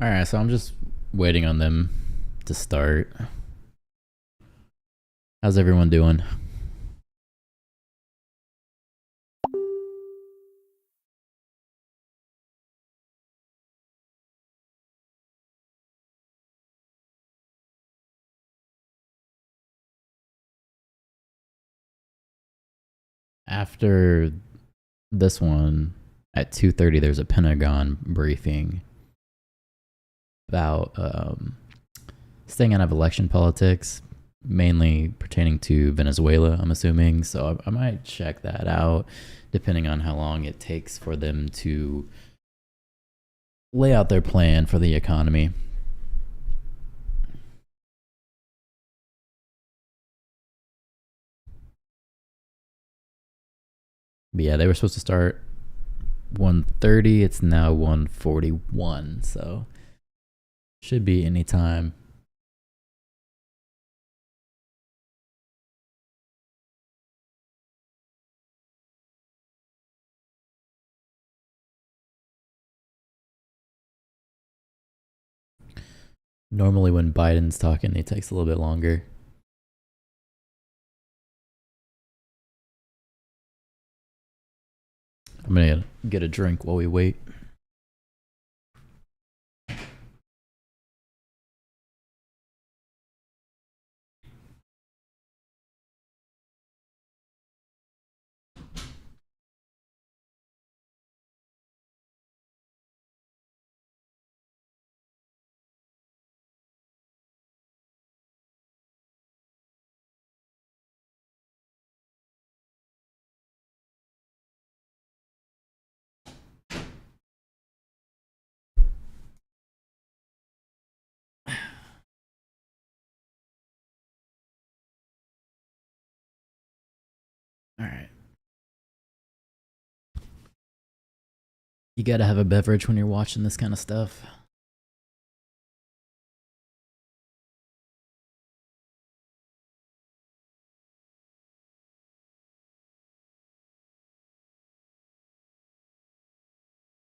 Alright, so I'm just waiting on them to start. How's everyone doing? After this one, at 2:30, there's a Pentagon briefing about staying out of election politics, mainly pertaining to Venezuela, I'm assuming. So I might check that out, depending on how long it takes for them to lay out their plan for the economy. But yeah, they were supposed to start 1:30. It's now 1:41, so should be any time. Normally, when Biden's talking, it takes a little bit longer. I'm gonna get a drink while we wait. All right. You gotta have a beverage when you're watching this kind of stuff.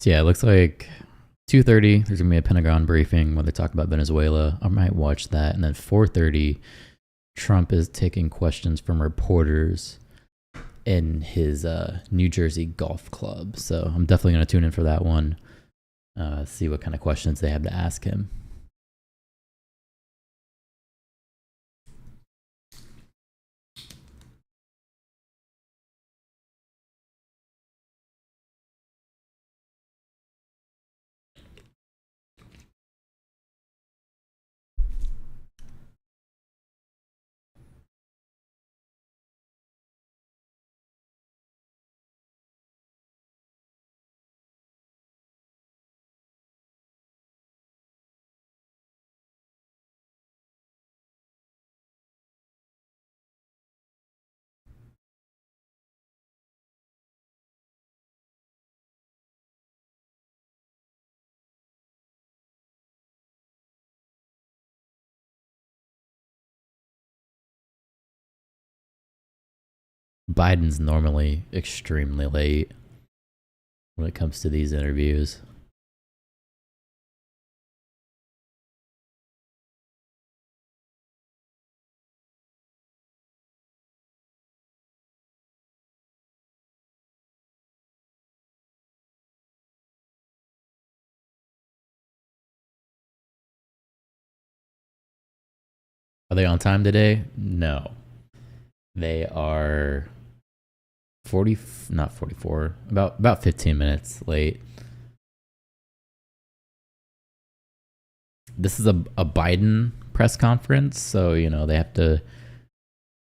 So yeah, it looks like 2:30. There's gonna be a Pentagon briefing where they talk about Venezuela. I might watch that, and then 4:30, Trump is taking questions from reporters in his New Jersey golf club. So I'm definitely gonna tune in for that one. See what kind of questions they have to ask him. Biden's normally extremely late when it comes to these interviews. Are they on time today? No. They are 40, not 44, about 15 minutes late. This is a Biden press conference, so they have to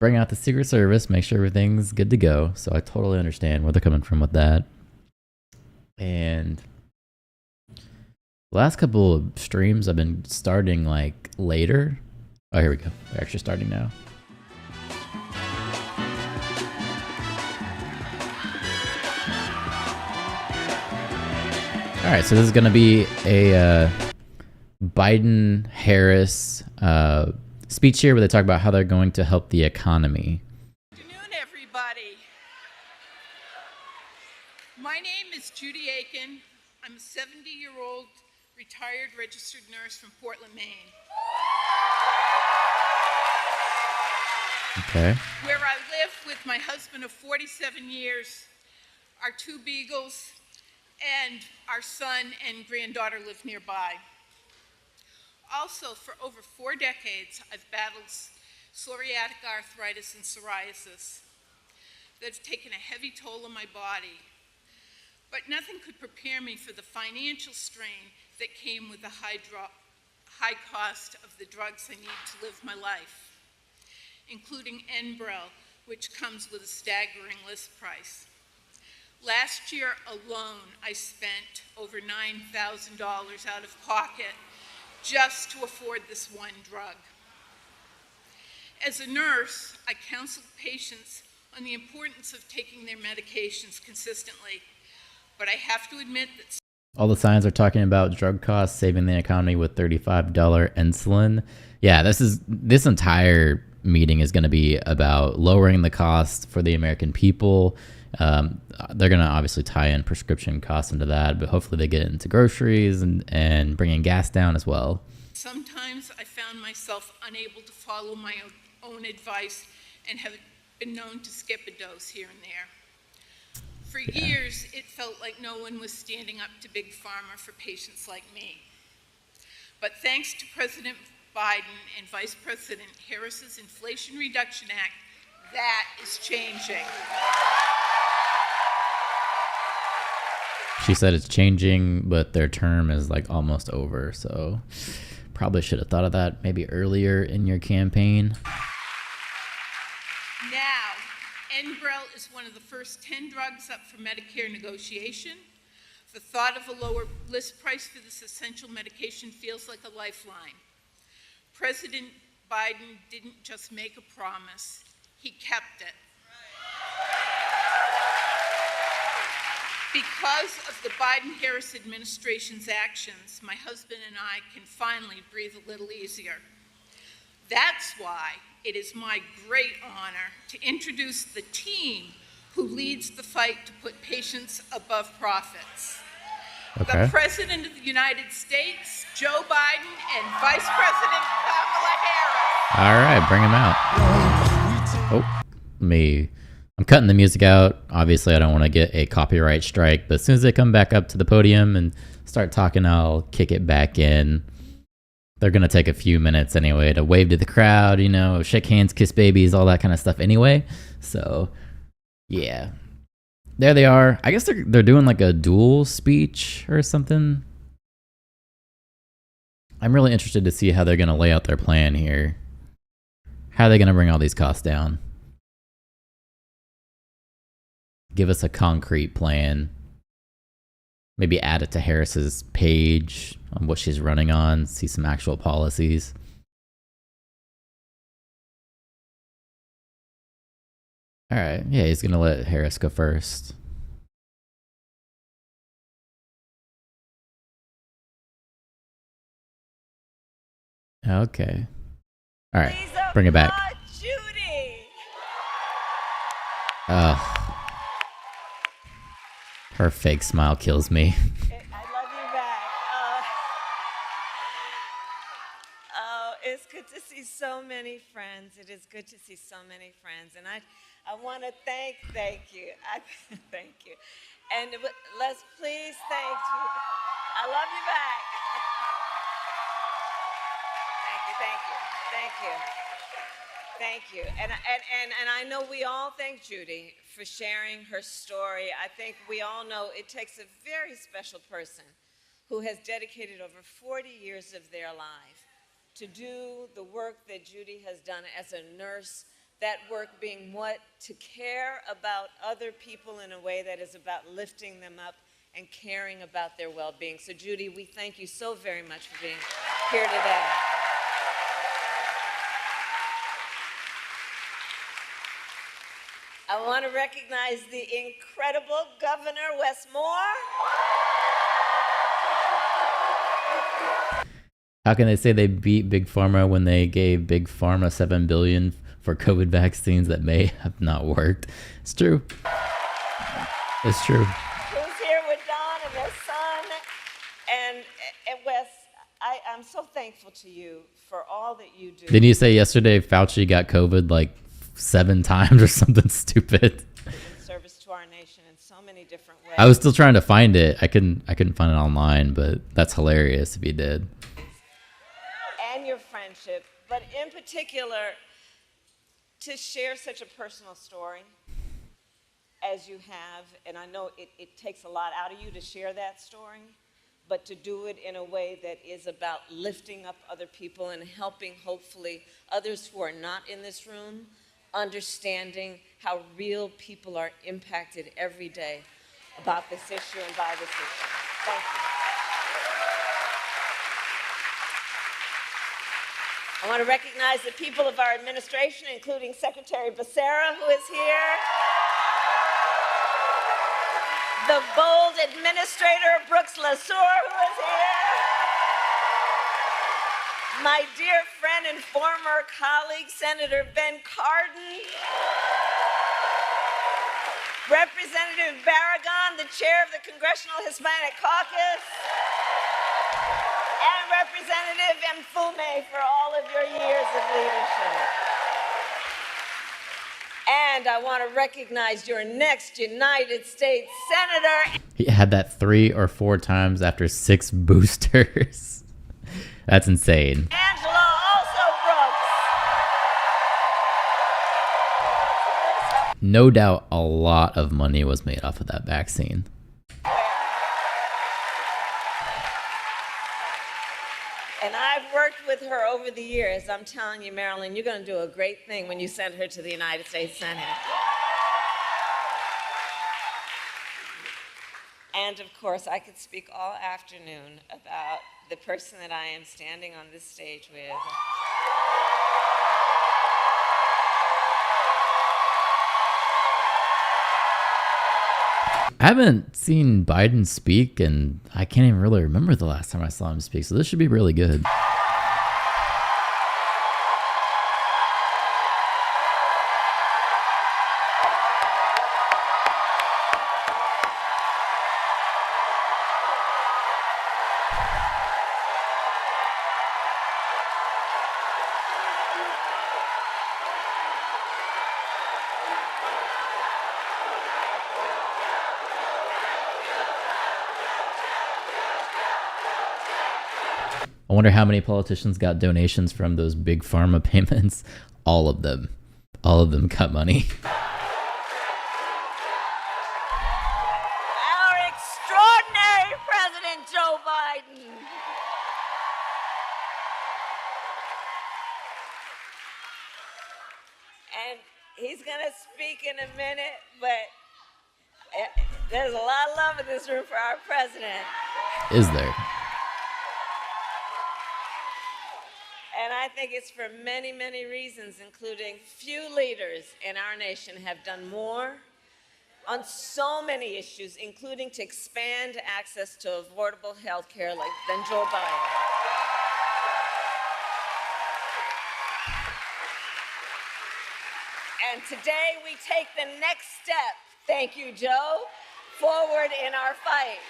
bring out the Secret Service, make sure everything's good to go. So I totally understand where they're coming from with that. And the last couple of streams I've been starting like later. Oh, here we go. They're actually starting now. All right, so this is going to be a Biden-Harris speech here where they talk about how they're going to help the economy. Good afternoon, everybody. My name is Judy Aiken. I'm a 70-year-old retired registered nurse from Portland, Maine. Okay. Where I live with my husband of 47 years, our 2 beagles, and our son and granddaughter live nearby. Also, for over 4 decades, I've battled psoriatic arthritis and psoriasis that have taken a heavy toll on my body. But nothing could prepare me for the financial strain that came with the high cost of the drugs I need to live my life, including Enbrel, which comes with a staggering list price. Last year alone, I spent over $9,000 out of pocket just to afford this one drug. As a nurse, I counseled patients on the importance of taking their medications consistently, but I have to admit that all the signs are talking about drug costs, saving the economy with $35 insulin. Yeah, this entire meeting is going to be about lowering the cost for the American people. They're going to obviously tie in prescription costs into that, but hopefully they get into groceries and bringing gas down as well. sometimes I found myself unable to follow my own advice and have been known to skip a dose here and there. For years, it felt like no one was standing up to Big Pharma for patients like me. But thanks to President Biden and Vice President Harris's Inflation Reduction Act, that is changing. She said it's changing, but their term is like almost over. So probably should have thought of that maybe earlier in your campaign. Now, Enbrel is one of the first 10 drugs up for Medicare negotiation. The thought of a lower list price for this essential medication feels like a lifeline. President Biden didn't just make a promise, he kept it. Because of the Biden-Harris administration's actions, my husband and I can finally breathe a little easier. That's why it is my great honor to introduce the team who leads the fight to put patients above profits. Okay. The President of the United States, Joe Biden, and Vice President Kamala Harris. All right, bring him out. Oh, I'm cutting the music out. Obviously, I don't want to get a copyright strike, but as soon as they come back up to the podium and start talking, I'll kick it back in. They're going to take a few minutes anyway to wave to the crowd, you know, shake hands, kiss babies, all that kind of stuff anyway. So, yeah. There they are. I guess they're doing like a dual speech or something. I'm really interested to see how they're going to lay out their plan here. How are they going to bring all these costs down? Give us a concrete plan. Maybe add it to Harris's page on what she's running on, see some actual policies. All right. Yeah, he's going to let Harris go first. Okay. All right. Bring it back. Judy. Her fake smile kills me. I love you back. It's good to see so many friends. It is good to see so many friends. And I want to thank you. Thank you. And let's please thank you. I love you back. Thank you. And I know we all thank Judy for sharing her story. I think we all know it takes a very special person who has dedicated over 40 years of their life to do the work that Judy has done as a nurse, that work being what? To care about other people in a way that is about lifting them up and caring about their well-being. So Judy, we thank you so very much for being here today. I want to recognize the incredible Governor Wes Moore. How can they say they beat Big Pharma when they gave Big Pharma $7 billion for COVID vaccines that may have not worked? It's true. It's true. Who's here with Don and their son. And I'm so thankful to you for all that you do. Didn't you say yesterday Fauci got COVID like 7 times or something stupid? In service to our nation in so many different ways. I was still trying to find it. I couldn't find it online, but that's hilarious if he did. And your friendship, but in particular, to share such a personal story as you have, and I know it takes a lot out of you to share that story, but to do it in a way that is about lifting up other people and helping, hopefully, others who are not in this room, understanding how real people are impacted every day about this issue and by this issue. Thank you. I want to recognize the people of our administration, including Secretary Becerra, who is here, the bold administrator, Brooks LaSure, who is here, my dear friend and former colleague, Senator Ben Cardin, Representative Barragan, the chair of the Congressional Hispanic Caucus, and Representative Mfume for all of your years of leadership. And I want to recognize your next United States Senator. He had that 3 or 4 times after 6 boosters. That's insane. Angela also Brooks. No doubt a lot of money was made off of that vaccine. And I've worked with her over the years. I'm telling you, Marilyn, you're going to do a great thing when you send her to the United States Senate. And of course, I could speak all afternoon about the person that I am standing on this stage with. I haven't seen Biden speak, and I can't even really remember the last time I saw him speak, so this should be really good. I wonder how many politicians got donations from those big pharma payments. All of them. All of them got money. Our extraordinary President Joe Biden. And he's going to speak in a minute, but there's a lot of love in this room for our president. Is there? And I think it's for many, many reasons, including few leaders in our nation have done more on so many issues, including to expand access to affordable health care than Joe Biden. And today we take the next step, thank you, Joe, forward in our fight.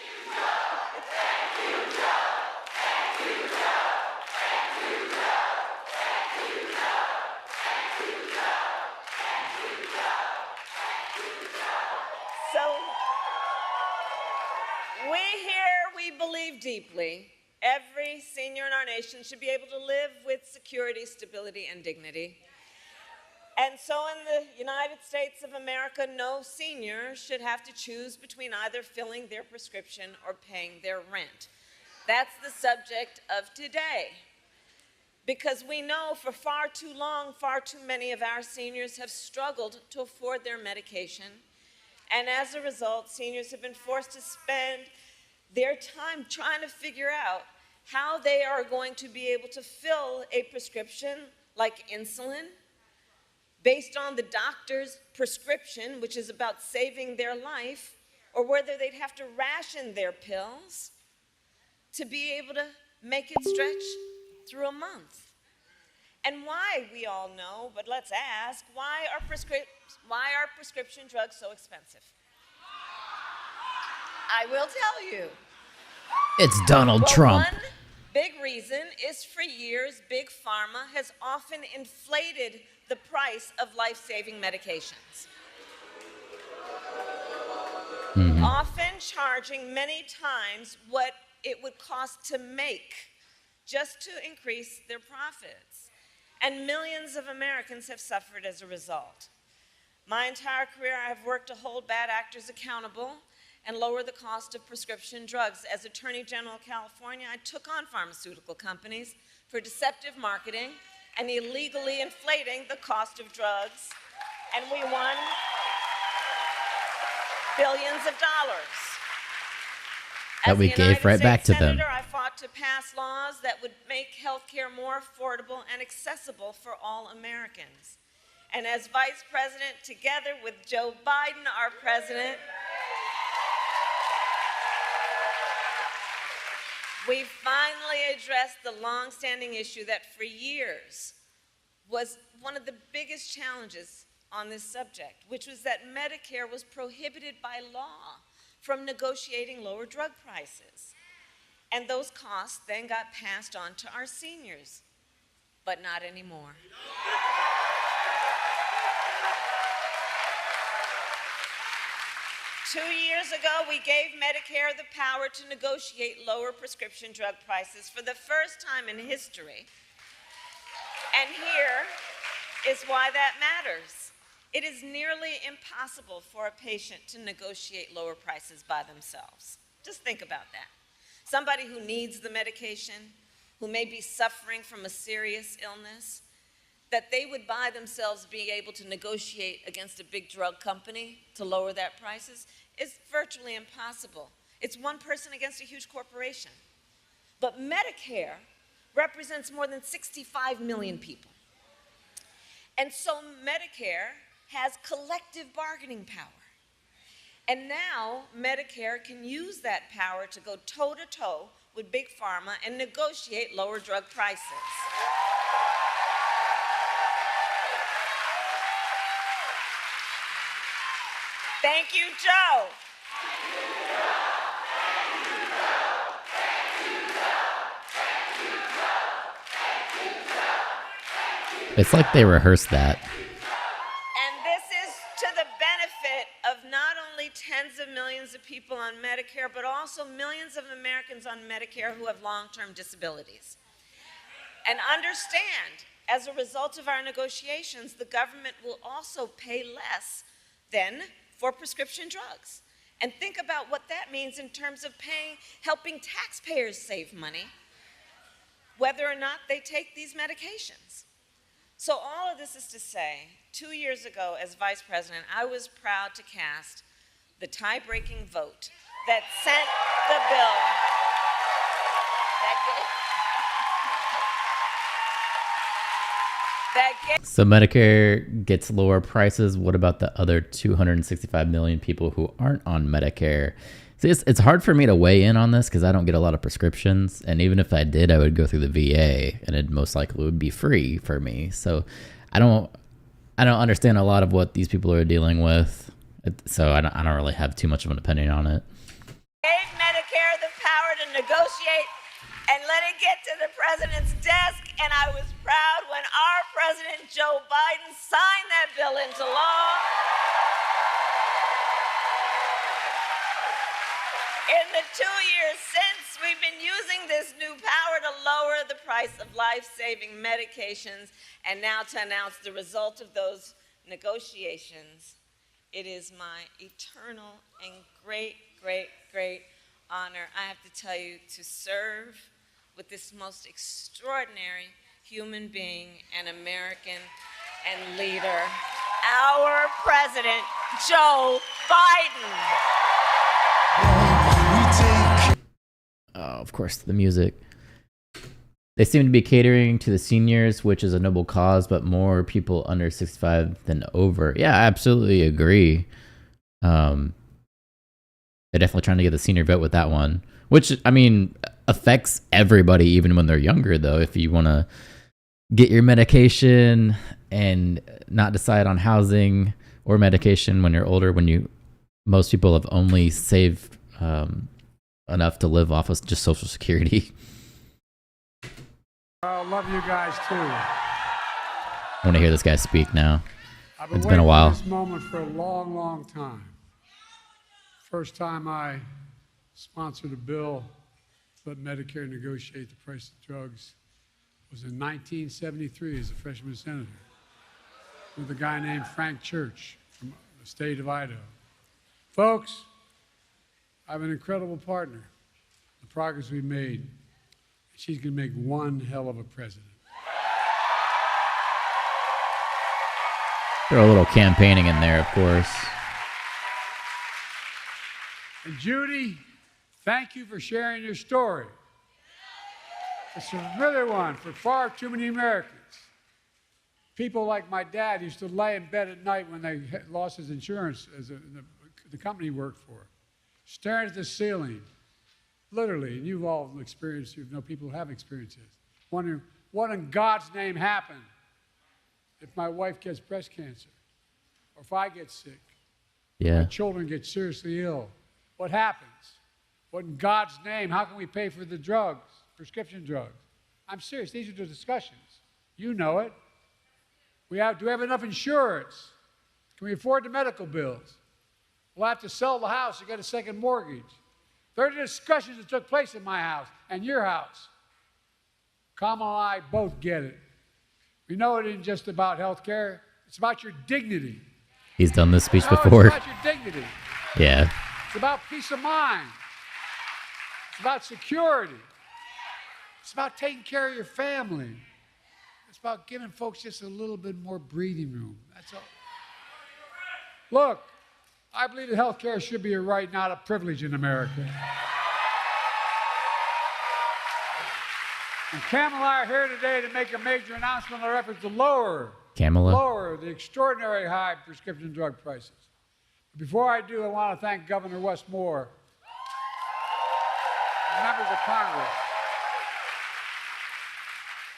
We believe deeply every senior in our nation should be able to live with security, stability, and dignity. And so in the United States of America, no senior should have to choose between either filling their prescription or paying their rent. That's the subject of today. Because we know for far too long, far too many of our seniors have struggled to afford their medication. And as a result, seniors have been forced to spend their time trying to figure out how they are going to be able to fill a prescription like insulin based on the doctor's prescription, which is about saving their life, or whether they'd have to ration their pills to be able to make it stretch through a month. And why, we all know, but let's ask, why are prescription drugs so expensive? I will tell you. It's Donald Trump. Big reason is for years, Big Pharma has often inflated the price of life-saving medications. Often charging many times what it would cost to make just to increase their profits. And millions of Americans have suffered as a result. My entire career, I have worked to hold bad actors accountable and lower the cost of prescription drugs. As Attorney General of California, I took on pharmaceutical companies for deceptive marketing and illegally inflating the cost of drugs, and we won billions of dollars. That we gave right back to them. Senator, I fought to pass laws that would make health care more affordable and accessible for all Americans. And as Vice President, together with Joe Biden, our president, we finally addressed the long-standing issue that for years was one of the biggest challenges on this subject, which was that Medicare was prohibited by law from negotiating lower drug prices. And those costs then got passed on to our seniors, but not anymore. Two years ago, we gave Medicare the power to negotiate lower prescription drug prices for the first time in history. And here is why that matters. It is nearly impossible for a patient to negotiate lower prices by themselves. Just think about that. Somebody who needs the medication, who may be suffering from a serious illness, that they would by themselves be able to negotiate against a big drug company to lower that prices is virtually impossible. It's one person against a huge corporation. But Medicare represents more than 65 million people. And so Medicare has collective bargaining power. And now Medicare can use that power to go toe-to-toe with Big Pharma and negotiate lower drug prices. Thank you, Joe. It's like they rehearsed that. And this is to the benefit of not only tens of millions of people on Medicare, but also millions of Americans on Medicare who have long-term disabilities. And understand, as a result of our negotiations, the government will also pay less than for prescription drugs. And think about what that means in terms of helping taxpayers save money, whether or not they take these medications. So all of this is to say, 2 years ago as Vice President, I was proud to cast the tie-breaking vote that sent the bill So Medicare gets lower prices. What about the other 265 million people who aren't on Medicare? See, it's hard for me to weigh in on this because I don't get a lot of prescriptions. And even if I did, I would go through the VA and it most likely would be free for me. So I don't understand a lot of what these people are dealing with. So I don't really have too much of an opinion on it. Gave Medicare the power to negotiate and let it get to the president's desk, and I was proud when our president, Joe Biden, signed that bill into law. In the 2 years since, we've been using this new power to lower the price of life-saving medications, and now to announce the result of those negotiations. It is my eternal and great, great, great honor, I have to tell you, to serve with this most extraordinary human being and American and leader, our President, Joe Biden. Oh, of course, the music. They seem to be catering to the seniors, which is a noble cause, but more people under 65 than over. Yeah, I absolutely agree. They're definitely trying to get the senior vote with that one, which, I mean, affects everybody, even when they're younger, though. If you want to get your medication and not decide on housing or medication when you're older, most people have only saved enough to live off of just Social Security. I love you guys too. I want to hear this guy speak now. I've It's been a waiting while. for this moment for a long, long time. First time I sponsored a bill to let Medicare negotiate the price of drugs was in 1973 as a freshman senator with a guy named Frank Church from the state of Idaho. Folks, I have an incredible partner. The progress we've made, she's going to make one hell of a president. Throw a little campaigning in there, of course. And Judy, thank you for sharing your story. It's a familiar one for far too many Americans. People like my dad used to lay in bed at night when they lost his insurance as the company he worked for, staring at the ceiling, literally, and you've all experienced, you know people who have experienced this, wondering what in God's name happened if my wife gets breast cancer, or if I get sick, Yeah. my children get seriously ill. What happens? What in God's name, how can we pay for the drugs, prescription drugs? I'm serious, these are the discussions. You know it. Do we have enough insurance? Can we afford the medical bills? We'll have to sell the house to get a second mortgage. There are discussions that took place in my house and your house. Kamala and I both get it. We know it isn't just about health care. It's about your dignity. He's done this speech No, before. it's about your dignity. Yeah. It's about peace of mind. It's about security. It's about taking care of your family. It's about giving folks just a little bit more breathing room. That's all. Look, I believe that health care should be a right, not a privilege in America. And Kamala and I are here today to make a major announcement on our efforts to lower the extraordinary high prescription drug prices. Before I do, I want to thank Governor Westmore and members of Congress.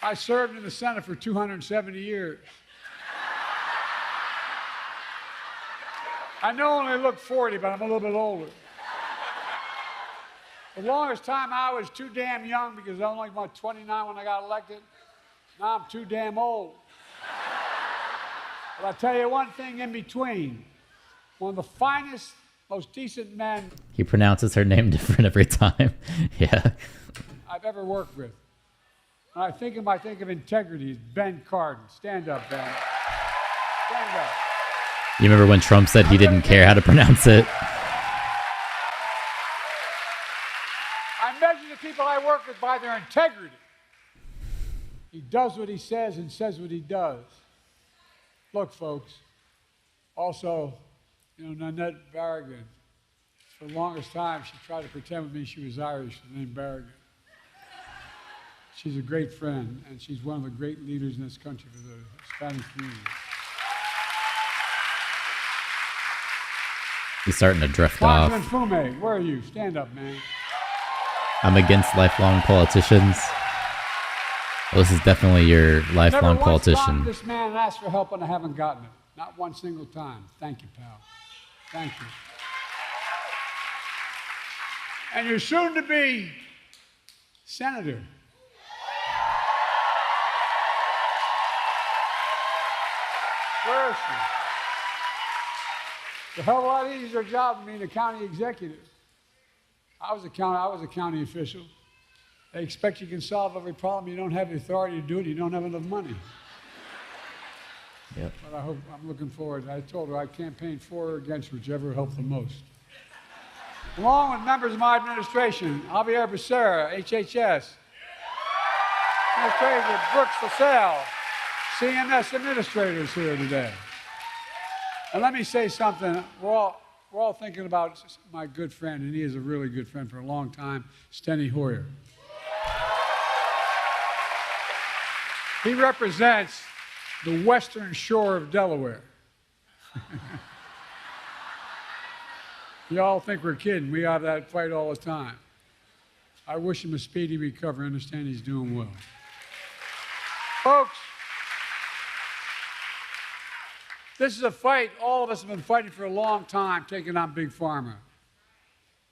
I served in the Senate for 270 years. I know I only look 40, but I'm a little bit older. The longest time I was too damn young because I was only about 29 when I got elected. Now I'm too damn old. But I'll tell you one thing in between. One of the finest, most decent men He pronounces her name different every time. Yeah. I've ever worked with. When I think of integrity, it's Ben Cardin. Stand up, Ben. Stand up. You remember when Trump said he didn't care how to pronounce it? I measure the people I work with by their integrity. He does what he says and says what he does. Look, folks, also, Nanette Barragan, for the longest time, she tried to pretend with me she was Irish, her name Barragan. She's a great friend, and she's one of the great leaders in this country for the Hispanic community. He's starting to drift off. Congressman Fume, where are you? Stand up, man. I'm against lifelong politicians. Well, this is definitely your lifelong Never once politician. gone to this man and asked for help and I haven't gotten it. Not one single time. Thank you, pal. Thank you. And you're soon to be senator. Where is she? It's a hell of a lot easier job than being a county executive. I was a county official. They expect you can solve every problem. You don't have the authority to do it. You don't have enough money. Yep. But I'm looking forward. I told her I campaigned for or against whichever helped the most. Along with members of my administration, Javier Becerra, HHS, Administrator Brooks LaSalle, CMS administrators here today. And let me say something. We're all thinking about my good friend, and he is a really good friend for a long time, Steny Hoyer. He represents the western shore of Delaware. You all think we're kidding. We have that fight all the time. I wish him a speedy recovery. I understand he's doing well. Folks, this is a fight all of us have been fighting for a long time, taking on Big Pharma.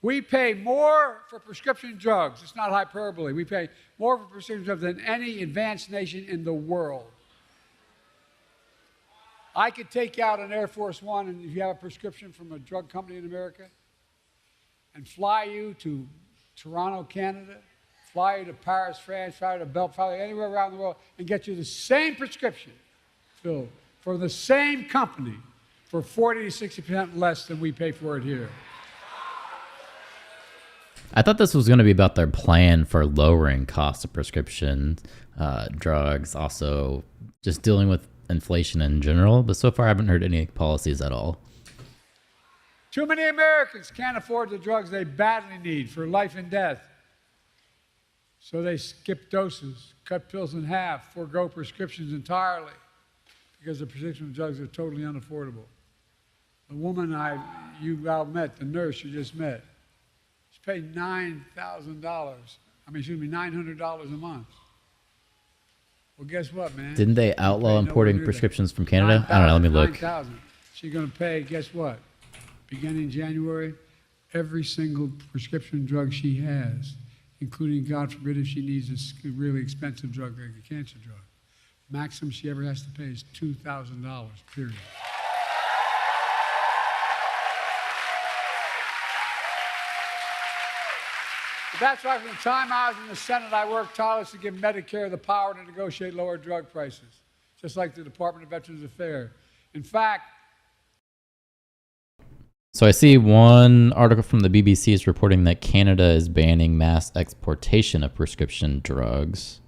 We pay more for prescription drugs. It's not hyperbole. We pay more for prescription drugs than any advanced nation in the world. I could take you out on Air Force One, and if you have a prescription from a drug company in America, and fly you to Toronto, Canada, fly you to Paris, France, fly you to Belgium, fly you anywhere around the world, and get you the same prescription filled for the same company for 40 to 60% less than we pay for it here. I thought this was going to be about their plan for lowering costs of prescription drugs, also just dealing with inflation in general. But so far, I haven't heard any policies at all. Too many Americans can't afford the drugs they badly need for life and death. So they skip doses, cut pills in half, forego prescriptions entirely because the prescription drugs are totally unaffordable. The woman you all met, the nurse you just met, she paid $900 a month. Well, guess what, man? Didn't they outlaw importing prescriptions from Canada? I don't know. Let me look. 9,000. She's going to pay, guess what? Beginning January, every single prescription drug she has, including, God forbid, if she needs a really expensive drug like a cancer drug. Maximum she ever has to pay is $2,000, period. But that's why from the time I was in the Senate, I worked tirelessly to give Medicare the power to negotiate lower drug prices, just like the Department of Veterans Affairs. In fact, so I see one article from the BBC is reporting that Canada is banning mass exportation of prescription drugs.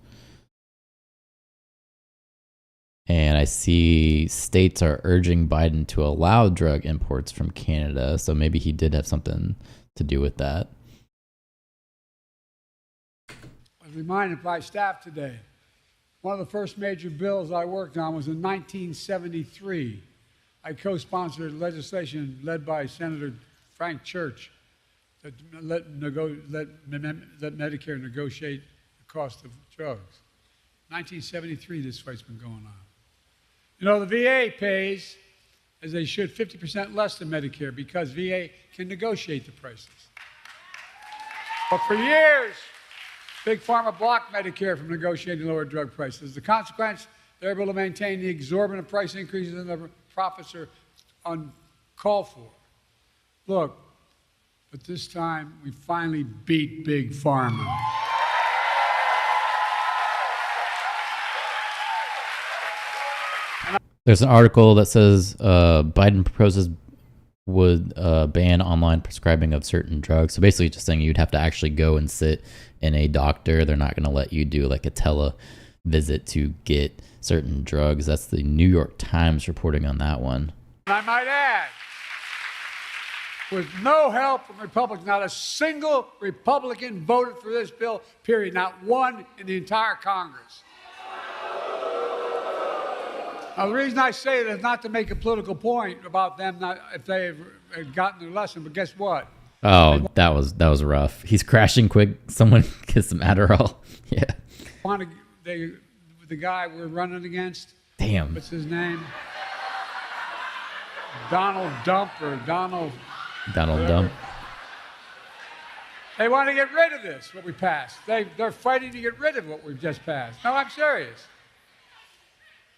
And I see states are urging Biden to allow drug imports from Canada. So maybe he did have something to do with that. I was reminded by staff today, one of the first major bills I worked on was in 1973. I co-sponsored legislation led by Senator Frank Church that let Medicare negotiate the cost of drugs. 1973, this fight's been going on. You know, the VA pays, as they should, 50% less than Medicare because VA can negotiate the prices. But for years, Big Pharma blocked Medicare from negotiating lower drug prices. As a consequence, they're able to maintain the exorbitant price increases and the profits are uncalled for. Look, but this time we finally beat Big Pharma. There's an article that says Biden proposes would ban online prescribing of certain drugs. So basically just saying you'd have to actually go and sit in a doctor. They're not going to let you do like a tele-visit to get certain drugs. That's the New York Times reporting on that one. I might add, with no help from Republicans, not a single Republican voted for this bill, period. Not one in the entire Congress. Now, the reason I say it is not to make a political point about them, not if they have gotten their lesson, but guess what? Oh, that was rough. He's crashing quick. Someone get some Adderall. Yeah. The guy we're running against. Damn. What's his name? Donald Dump or Donald Dump. They want to get rid of this, what we passed. They're fighting to get rid of what we've just passed. No, I'm serious.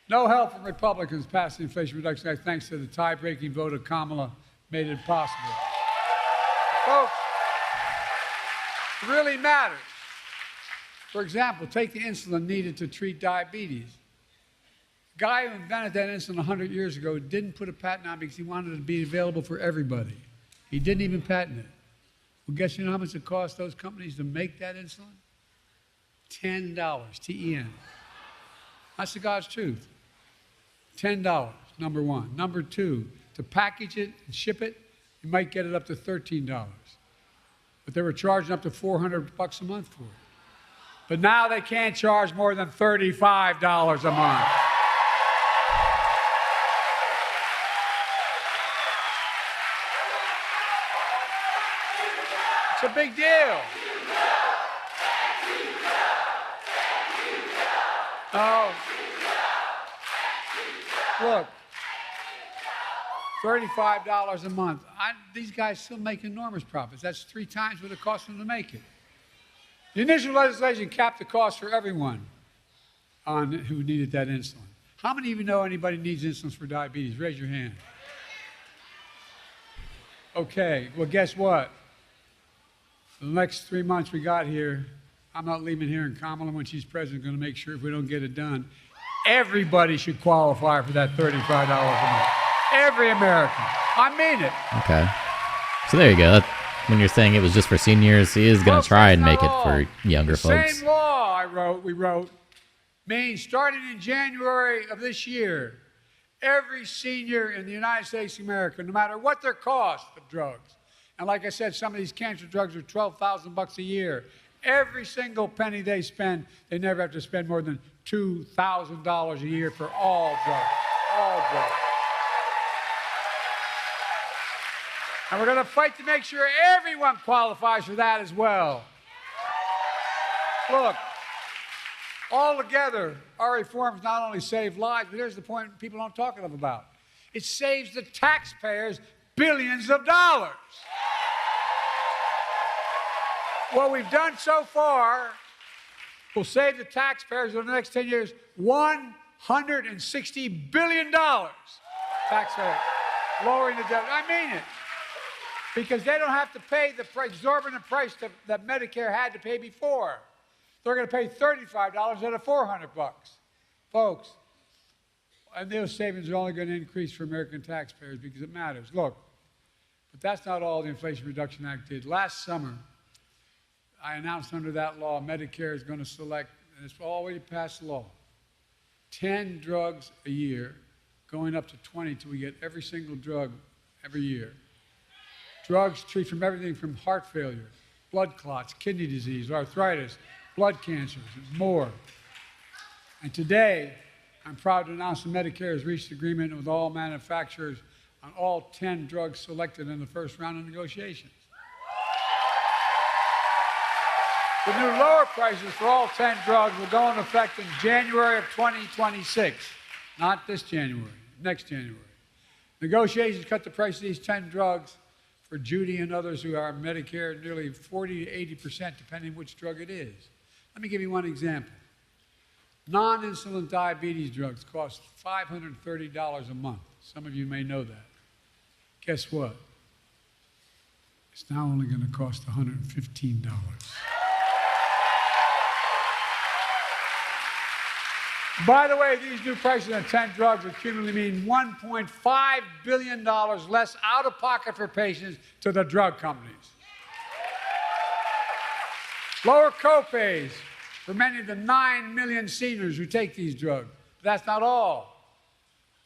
No help from Republicans passed the Inflation Reduction Act thanks to the tie-breaking vote of Kamala made it possible. Folks, it really matters. For example, take the insulin needed to treat diabetes. The guy who invented that insulin 100 years ago didn't put a patent on it because he wanted it to be available for everybody. He didn't even patent it. Well, guess you know how much it cost those companies to make that insulin? $10, T-E-N. That's the God's truth. $10, number one. Number two, to package it and ship it, you might get it up to $13. But they were charging up to $400 a month for it. But now they can't charge more than $35 a month. It's a big deal. Oh. Look, $35 a month. These guys still make enormous profits. That's 3 times what it costs them to make it. The initial legislation capped the cost for everyone on who needed that insulin. How many of you know anybody needs insulin for diabetes? Raise your hand. Okay, well, guess what? The next 3 months we got here, I'm not leaving here, and Kamala, when she's president, going to make sure if we don't get it done, everybody should qualify for that $35 a month. Every American. I mean it. Okay. So there you go. When you're saying it was just for seniors, he is going to try and make it for younger folks. The same law we wrote, means starting in January of this year, every senior in the United States of America, no matter what their cost of drugs, and like I said, some of these cancer drugs are $12,000 a year. Every single penny they spend, they never have to spend more than $2,000 a year for all drugs. All drugs. And we're going to fight to make sure everyone qualifies for that as well. Look, all together, our reforms not only save lives, but here's the point people don't talk enough about. It saves the taxpayers billions of dollars. What we've done so far will save the taxpayers over the next 10 years $160 billion. Taxpayers, lowering the debt. I mean it. Because they don't have to pay the exorbitant price that Medicare had to pay before. They're going to pay $35 instead of $400. Folks, and those savings are only going to increase for American taxpayers because it matters. Look, but that's not all the Inflation Reduction Act did. Last summer, I announced under that law, Medicare is going to select, and it's already passed law, 10 drugs a year, going up to 20 till we get every single drug every year. Drugs treat from everything from heart failure, blood clots, kidney disease, arthritis, blood cancers, and more. And today, I'm proud to announce that Medicare has reached agreement with all manufacturers on all 10 drugs selected in the first round of negotiations. The new lower prices for all 10 drugs will go into effect in January of 2026, not this January, next January. Negotiations cut the price of these 10 drugs for Judy and others who are Medicare nearly 40 to 80%, depending which drug it is. Let me give you one example. Non-insulin diabetes drugs cost $530 a month. Some of you may know that. Guess what? It's now only going to cost $115. By the way, these new prices on 10 drugs will cumulatively mean $1.5 billion less out of pocket for patients to the drug companies. Lower copays for many of the 9 million seniors who take these drugs. But that's not all.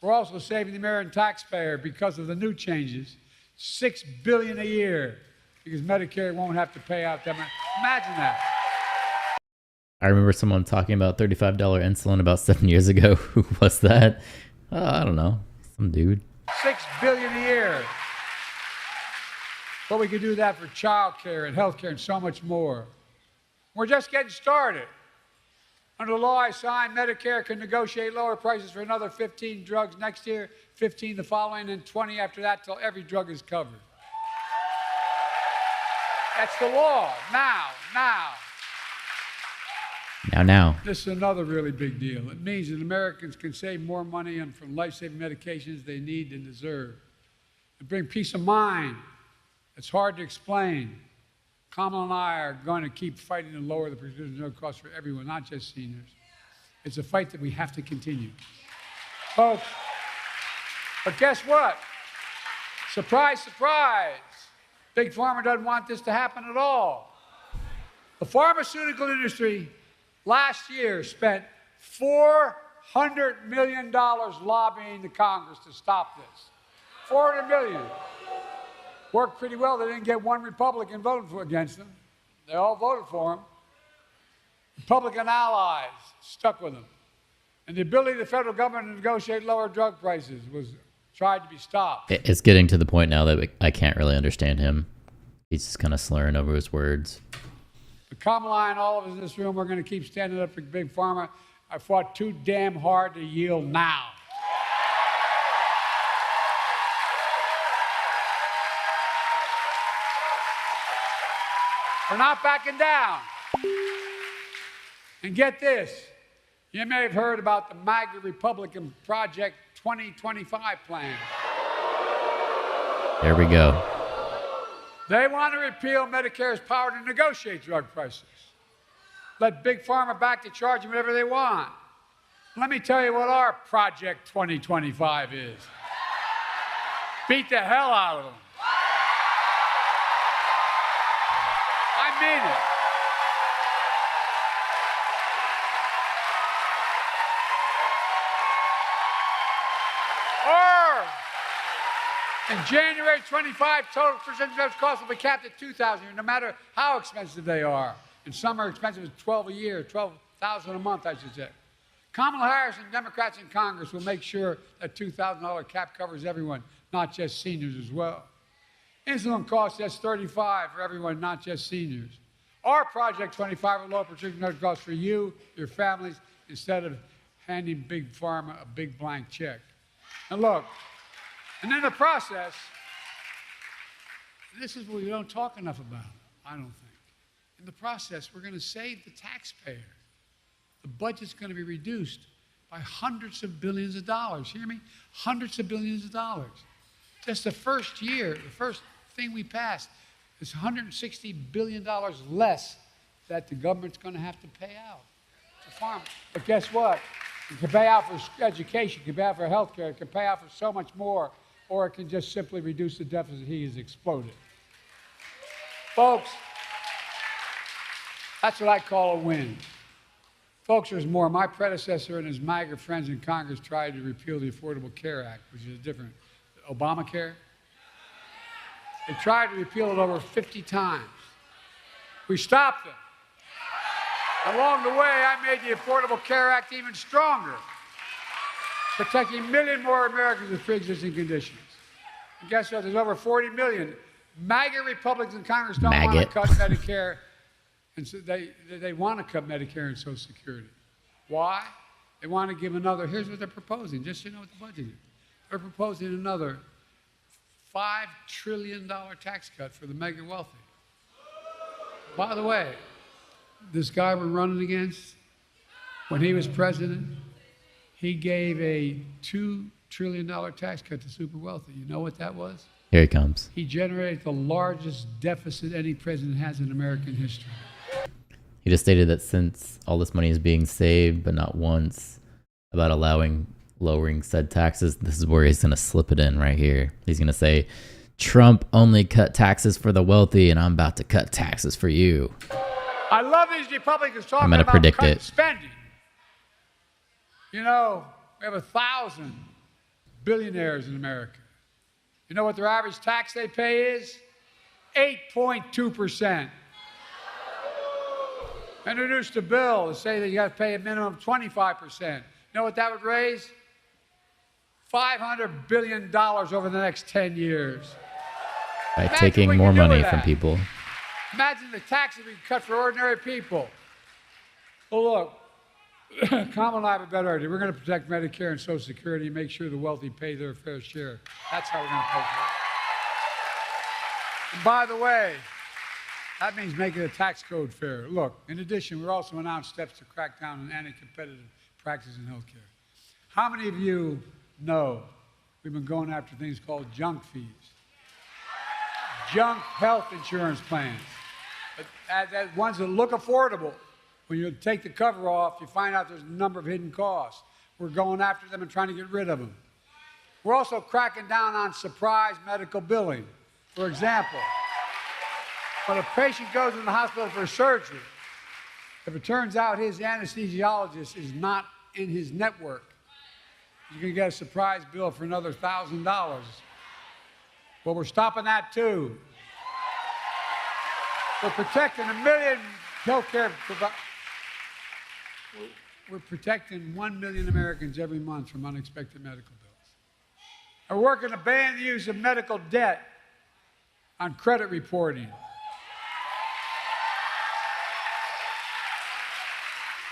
We're also saving the American taxpayer because of the new changes, $6 billion a year, because Medicare won't have to pay out that much. Imagine that. I remember someone talking about $35 insulin about 7 years ago. Who was that? I don't know. Some dude. $6 billion a year. But we could do that for child care and health care and so much more. We're just getting started. Under the law I signed, Medicare can negotiate lower prices for another 15 drugs next year, 15 the following, and 20 after that till every drug is covered. That's the law. Now. Now. This is another really big deal. It means that Americans can save more money from life-saving medications they need and deserve. And bring peace of mind. It's hard to explain. Kamala and I are going to keep fighting to lower the prescription drug costs for everyone, not just seniors. It's a fight that we have to continue. Folks, but guess what? Surprise, surprise. Big Pharma doesn't want this to happen at all. The pharmaceutical industry last year spent $400 million lobbying the Congress to stop this. $400 million. Worked pretty well. They didn't get one Republican voting against them. They all voted for him. Republican allies stuck with him. And the ability of the federal government to negotiate lower drug prices was tried to be stopped. It's getting to the point now that I can't really understand him. He's just kind of slurring over his words. But Kamala and all of us in this room, we're going to keep standing up for Big Pharma. I fought too damn hard to yield now. We're not backing down. And get this, you may have heard about the MAGA Republican Project 2025 plan. There we go. They want to repeal Medicare's power to negotiate drug prices. Let Big Pharma back to charge them whatever they want. Let me tell you what our Project 2025 is. Beat the hell out of them. I mean it. Or, in January 25, total prescription drugs costs will be capped at $2,000, no matter how expensive they are. And some are expensive as $12 a year, $12,000 a month, I should say. Kamala Harris and Democrats in Congress will make sure that $2,000 cap covers everyone, not just seniors as well. Insulin costs just $35 for everyone, not just seniors. Our Project 25 will lower prescription drug costs for you, your families, instead of handing Big Pharma a big blank check. And look, and in the process, this is what we don't talk enough about, I don't think. In the process, we're going to save the taxpayer. The budget's going to be reduced by hundreds of billions of dollars. Hear me? Hundreds of billions of dollars. Just the first year, the first thing we passed, is $160 billion less that the government's going to have to pay out to farmers. But guess what? It can pay out for education, it can pay out for health care, it can pay out for so much more, or it can just simply reduce the deficit. He has exploded. Folks, that's what I call a win. Folks, there's more. My predecessor and his MAGA friends in Congress tried to repeal the Affordable Care Act, which is different. Obamacare. They tried to repeal it over 50 times. We stopped them. Along the way, I made the Affordable Care Act even stronger, protecting a million more Americans with pre-existing conditions. And guess what? There's over 40 million. MAGA Republicans in Congress don't want to cut Medicare. And so they want to cut Medicare and Social Security. Why? They want to give another, here's what they're proposing, just so you know what the budget is. They're proposing another $5 trillion tax cut for the mega wealthy. By the way, this guy we're running against, when he was president, he gave a $2 trillion tax cut to super wealthy. You know what that was? Here he comes. He generated the largest deficit any president has in American history. He just stated that since all this money is being saved, but not once, about lowering said taxes, this is where he's going to slip it in right here. He's going to say, Trump only cut taxes for the wealthy, and I'm about to cut taxes for you. I love these Republicans talking about cutting spending. You know, we have 1,000 billionaires in America. You know what their average tax they pay is? 8.2%. Introduced a bill to say that you got to pay a minimum of 25%. You know what that would raise? $500 billion over the next 10 years. By taking more money from people. Imagine the taxes we cut for ordinary people. Well, look, Kamala and I have a better idea. We're going to protect Medicare and Social Security and make sure the wealthy pay their fair share. That's how we're going to pay for it. And by the way, that means making the tax code fair. Look, in addition, we're also announced steps to crack down on anti-competitive practices in health care. How many of you know we've been going after things called junk fees? Junk health insurance plans. That ones that look affordable. When you take the cover off, you find out there's a number of hidden costs. We're going after them and trying to get rid of them. We're also cracking down on surprise medical billing. For example, when a patient goes in the hospital for surgery, if it turns out his anesthesiologist is not in his network, you're going to get a surprise bill for another $1,000. Well, we're stopping that too. We're protecting a million healthcare providers. We're protecting 1 million Americans every month from unexpected medical bills. We're working to ban the use of medical debt on credit reporting.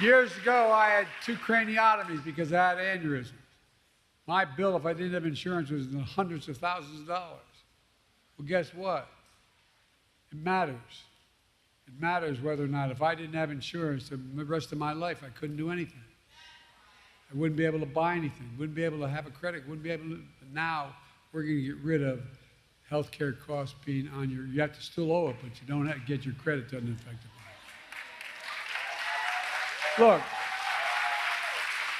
Years ago, I had 2 craniotomies because I had aneurysms. My bill, if I didn't have insurance, was in the hundreds of thousands of dollars. Well, guess what? It matters. It matters whether or not, if I didn't have insurance the rest of my life, I couldn't do anything. I wouldn't be able to buy anything, wouldn't be able to have a credit, wouldn't be able to. Now we're going to get rid of healthcare costs being on your, you have to still owe it, but you don't have to get your credit doesn't affect it. Look.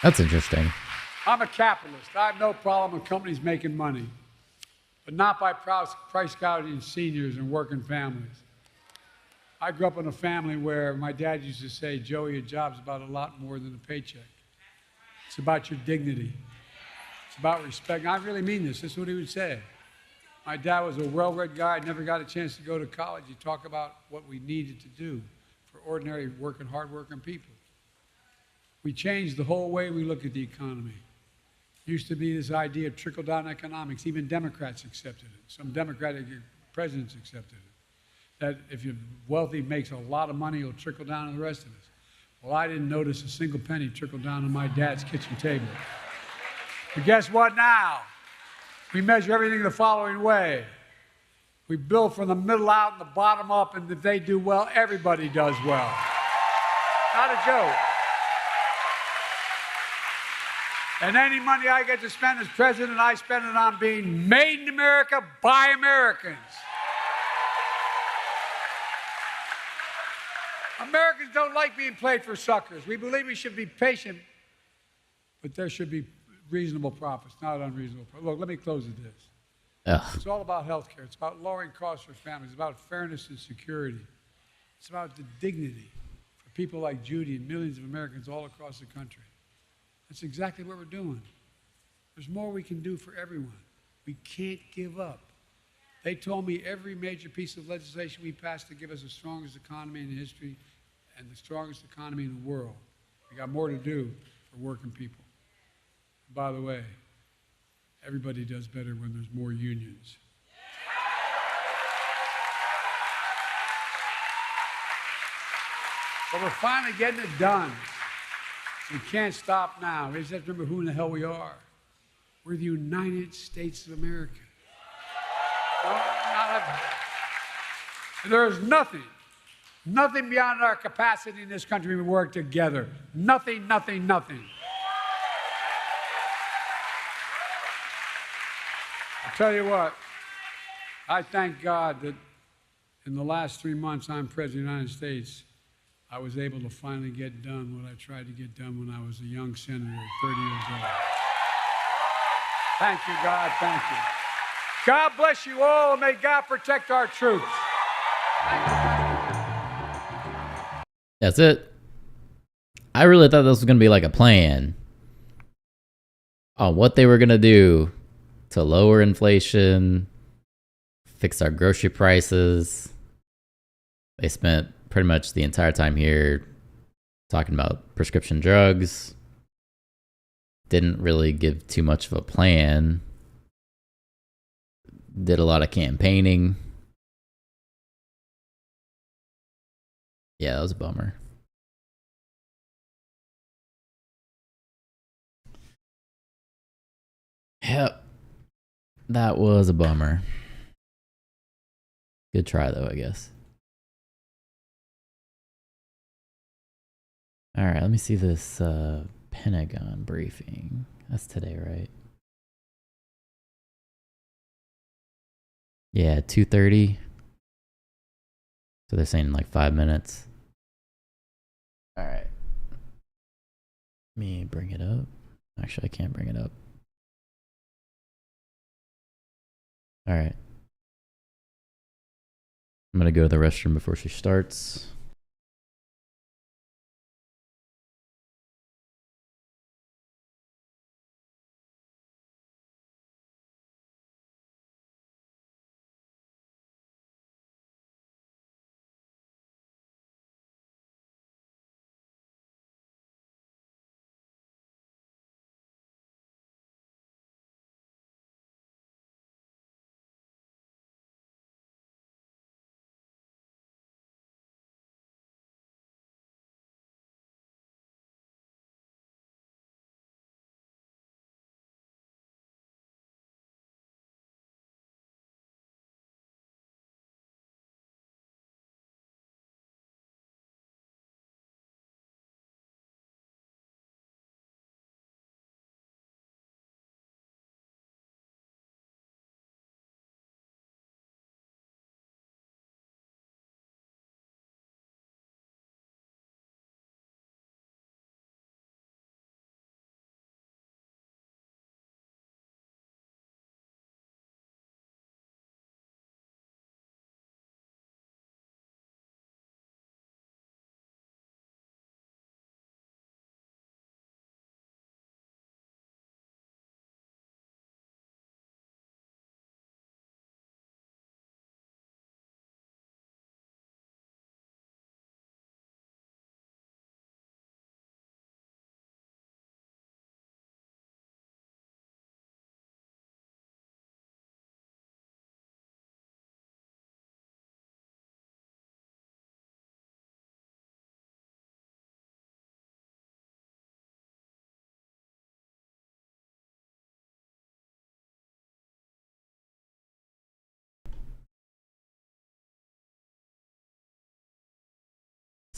That's interesting. I'm a capitalist. I have no problem with companies making money, but not by price gouging seniors and working families. I grew up in a family where my dad used to say, Joey, a job's about a lot more than a paycheck. It's about your dignity. It's about respect. And I really mean this. This is what he would say. My dad was a well-read guy. Never got a chance to go to college. He'd talk about what we needed to do for ordinary working, hard-working people. We changed the whole way we look at the economy. Used to be this idea of trickle-down economics. Even Democrats accepted it. Some Democratic presidents accepted it. That if you're wealthy, makes a lot of money, it'll trickle down to the rest of us. Well, I didn't notice a single penny trickle down on my dad's kitchen table. But guess what now? We measure everything the following way. We build from the middle out and the bottom up, and if they do well, everybody does well. Not a joke. And any money I get to spend as president, I spend it on being made in America by Americans. Americans don't like being played for suckers. We believe we should be patient, but there should be reasonable profits, not unreasonable profits. Look, let me close with this. Ugh. It's all about health care. It's about lowering costs for families. It's about fairness and security. It's about the dignity for people like Judy and millions of Americans all across the country. That's exactly what we're doing. There's more we can do for everyone. We can't give up. They told me every major piece of legislation we passed to give us the strongest economy in history and the strongest economy in the world. We got more to do for working people. And by the way, everybody does better when there's more unions. But we're finally getting it done. We can't stop now. We just have to remember who in the hell we are. We're the United States of America. There is nothing beyond our capacity in this country. We work together. Nothing. I'll tell you what, I thank God that in the last 3 months I'm President of the United States, I was able to finally get done what I tried to get done when I was a young senator at 30 years old. Thank you, God. Thank you. God bless you all, and may God protect our troops. That's it. I really thought this was going to be like a plan on what they were going to do to lower inflation, fix our grocery prices. They spent pretty much the entire time here talking about prescription drugs. Didn't really give too much of a plan. Did a lot of campaigning. Yeah, that was a bummer. Yep. That was a bummer. Good try, though, I guess. All right, let me see this Pentagon briefing. That's today, right? Yeah, 2:30. So they're saying like 5 minutes. All right. Let me bring it up. Actually, I can't bring it up. All right. I'm going to go to the restroom before she starts.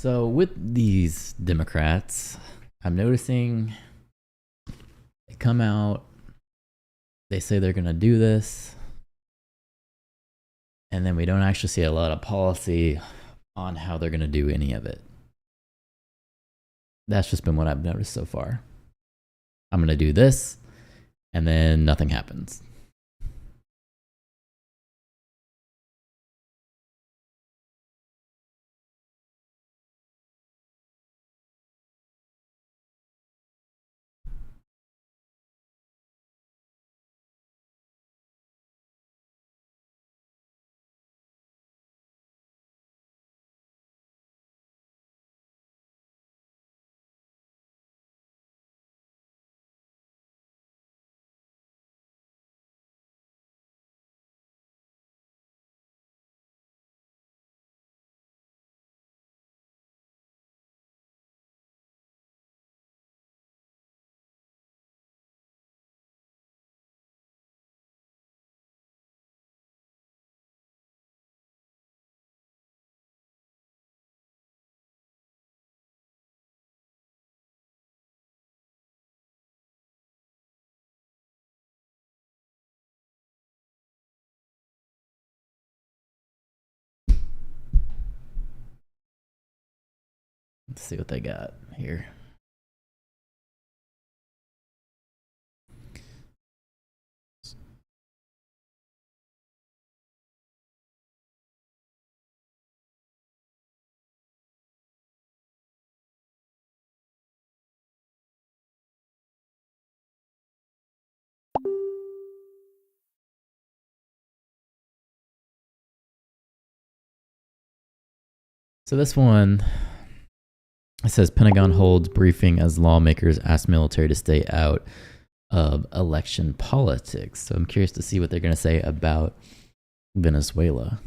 So with these Democrats, I'm noticing they come out, they say they're going to do this, and then we don't actually see a lot of policy on how they're going to do any of it. That's just been what I've noticed so far. I'm going to do this, and then nothing happens. Let's see what they got here. So this one, it says Pentagon holds briefing as lawmakers ask military to stay out of election politics. So I'm curious to see what they're going to say about Venezuela.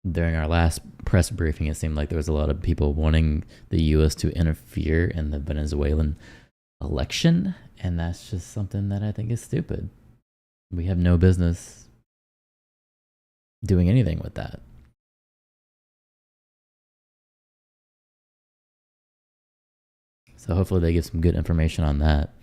During our last press briefing, it seemed like there was a lot of people wanting the U.S. to interfere in the Venezuelan election, and that's just something that I think is stupid. We have no business doing anything with that. So hopefully they give some good information on that.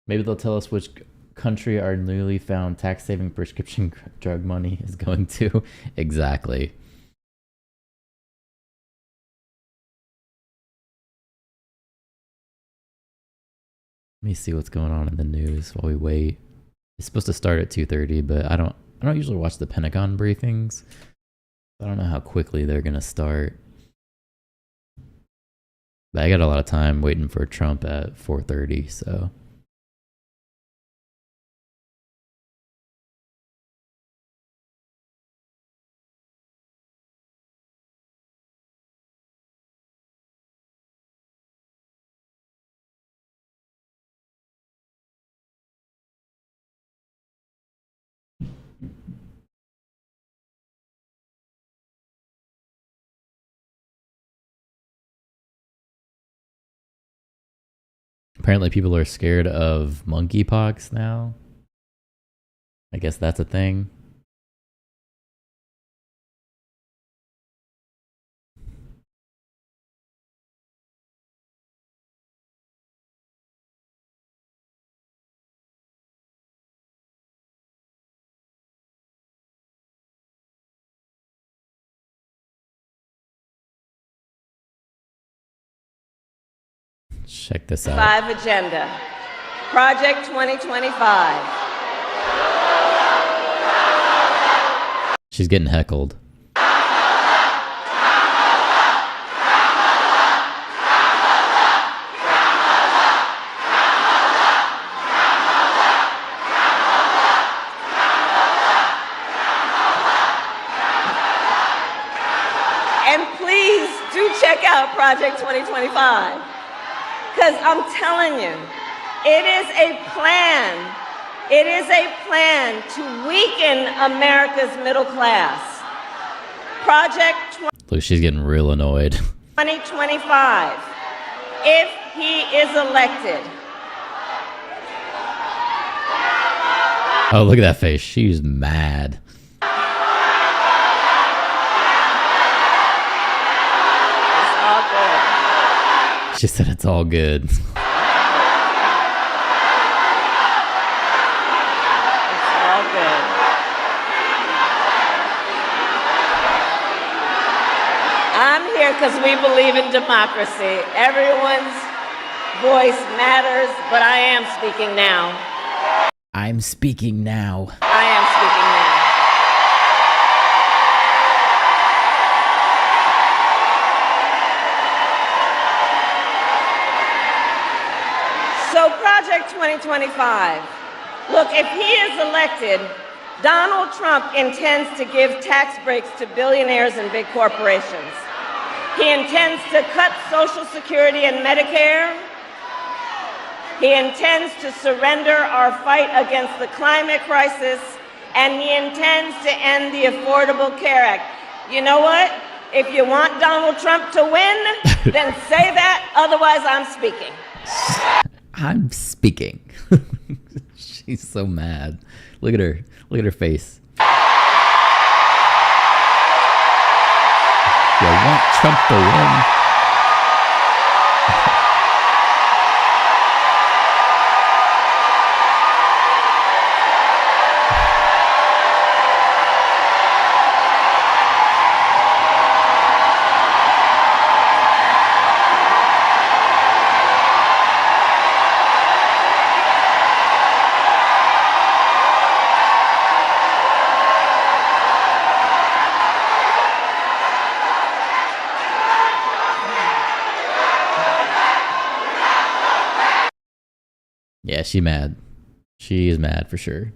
Maybe they'll tell us which country our newly found tax saving prescription drug money is going to. Exactly. Let me see what's going on in the news while we wait. It's supposed to start at 2:30, but I don't usually watch the Pentagon briefings. I don't know how quickly they're going to start. But I got a lot of time waiting for Trump at 4:30, so apparently people are scared of monkeypox now. I guess that's a thing. Check this out. 5 agenda. Project 2025. She's getting heckled. And please do check out Project 2025. Because I'm telling you, it is a plan. It is a plan to weaken America's middle class. Project Look, she's getting real annoyed. 2025, if he is elected. Oh, look at that face. She's mad. It's all good. She said it's all good. It's all good. I'm here because we believe in democracy. Everyone's voice matters, but I am speaking now. I'm speaking now. I am speaking now. So Project 2025. Look, if he is elected, Donald Trump intends to give tax breaks to billionaires and big corporations. He intends to cut Social Security and Medicare. He intends to surrender our fight against the climate crisis, and he intends to end the Affordable Care Act. You know what? If you want Donald Trump to win, then say that, otherwise I'm speaking. I'm speaking. She's so mad. Look at her. Look at her face. You want Trump to win? Yeah, she mad. She is mad for sure.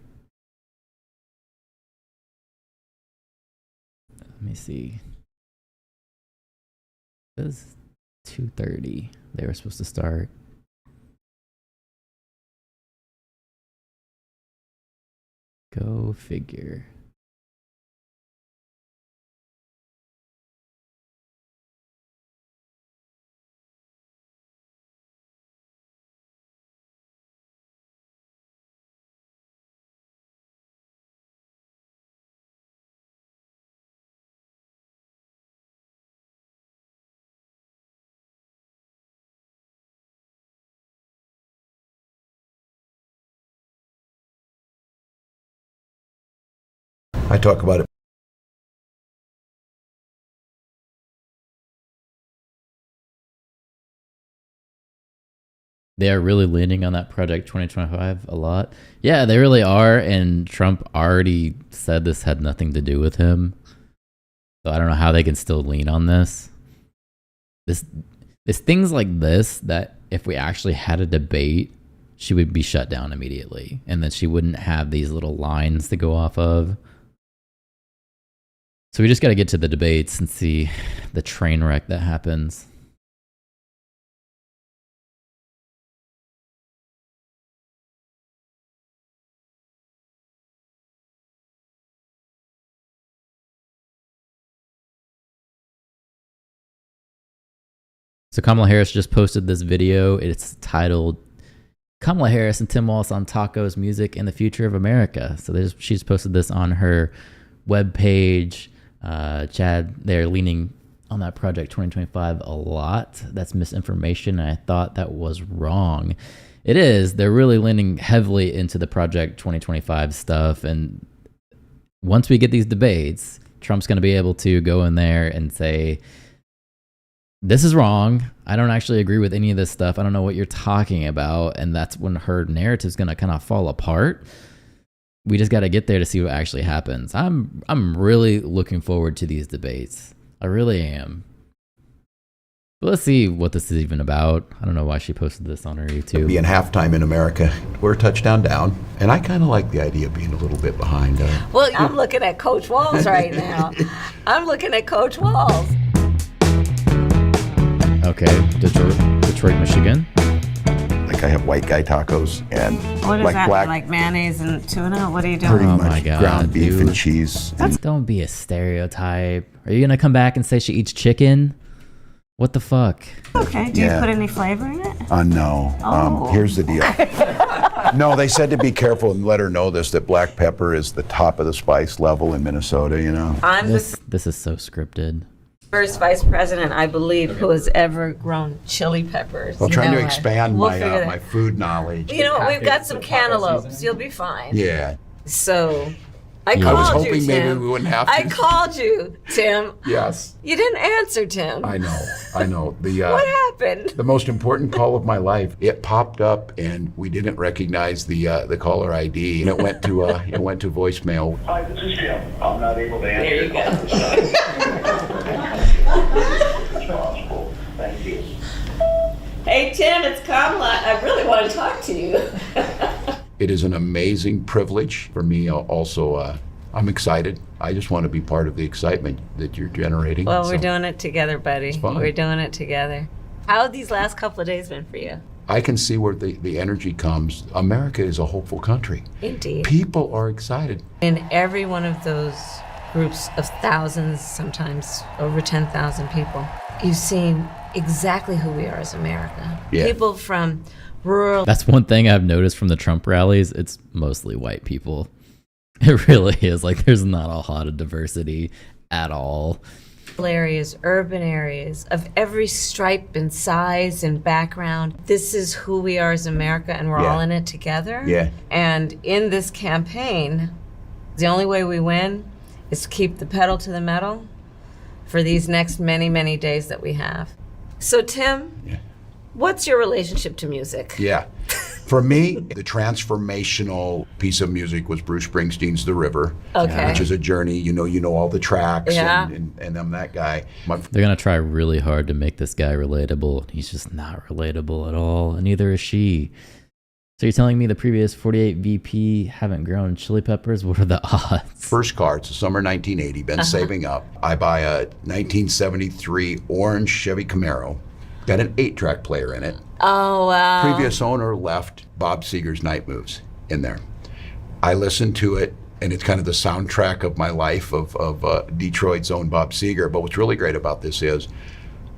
Let me see. It was 2:30. They were supposed to start. Go figure. I talk about it. They are really leaning on that Project 2025 a lot. Yeah, they really are. And Trump already said this had nothing to do with him. So I don't know how they can still lean on this. It's things like this that if we actually had a debate, she would be shut down immediately. And then she wouldn't have these little lines to go off of. So we just got to get to the debates and see the train wreck that happens. So Kamala Harris just posted this video. It's titled Kamala Harris and Tim Walz on Tacos, Music, and the Future of America. So she's posted this on her webpage. Chad, they're leaning on that Project 2025 a lot. That's misinformation, and I thought that was wrong. It is. They're really leaning heavily into the Project 2025 stuff, and once we get these debates, Trump's going to be able to go in there and say, this is wrong. I don't actually agree with any of this stuff. I don't know what you're talking about. And that's when her narrative's going to kind of fall apart. We just got to get there to see what actually happens. I'm really looking forward to these debates. I really am. But let's see what this is even about. I don't know why she posted this on her YouTube. Being halftime in America, we're a touchdown down, and I kind of like the idea of being a little bit behind. Well, I'm looking at Coach Walls right now. I'm looking at Coach Walls. Okay, Detroit, Michigan. Like I have white guy tacos and What is like that? black, Like mayonnaise and tuna? What are you doing? pretty Oh much my God, ground beef dude. and cheese. And Don't be a stereotype. Are you gonna come back and say she eats chicken? What the fuck? Okay. Do you Yeah. put any flavor in it? no. Oh. Here's the deal. No, they said to be careful and let her know this, that black pepper is the top of the spice level in Minnesota, you know. I'm This the this is so scripted. first vice president, I believe, who has ever grown chili peppers. I'm You trying know to it. expand We'll figure my that- my food knowledge. You know what? We've got some cantaloupes. You'll be fine. Yeah. So, I Yeah. called I was you, hoping Tim. maybe we wouldn't have to. I called you, Tim. Yes. You didn't answer, Tim. I know. What happened? The most important call of my life. It popped up, and we didn't recognize the caller ID, and it went to voicemail. Hi, this is Tim. I'm not able to answer. There you go. Responsible. Thank you. Hey, Tim, it's Kamala. I really want to talk to you. It is an amazing privilege for me. Also, I'm excited. I just want to be part of the excitement that you're generating. Well, we're So doing it together, buddy. fun. We're doing it together. How have these last couple of days been for you? I can see where the energy comes. America is a hopeful country. Indeed. People are excited. In every one of those groups of thousands, sometimes over 10,000 people, you've seen exactly who we are as America. Yeah. People from rural That's one thing I've noticed from the Trump rallies. It's mostly white people. It really is. Like, there's not a lot of diversity at all. areas, urban areas, of every stripe and size and background. This is who we are as America, and we're Yeah. all in it together. Yeah. And in this campaign, the only way we win is to keep the pedal to the metal for these next many, many days that we have. So, Tim, Yeah. what's your relationship to music? Yeah. For me, the transformational piece of music was Bruce Springsteen's The River, Okay. which is a journey. You know all the tracks, Yeah. and I'm that guy. They're going to try really hard to make this guy relatable. He's just not relatable at all, and neither is she. So you're telling me the previous 48 VP haven't grown chili peppers? What are the odds? First car, it's the summer 1980, been saving up. I buy a 1973 orange Chevy Camaro, got an 8-track player in it. Oh, wow. Previous owner left Bob Seger's Night Moves in there. I listened to it, and it's kind of the soundtrack of my life of Detroit's own Bob Seger. But what's really great about this is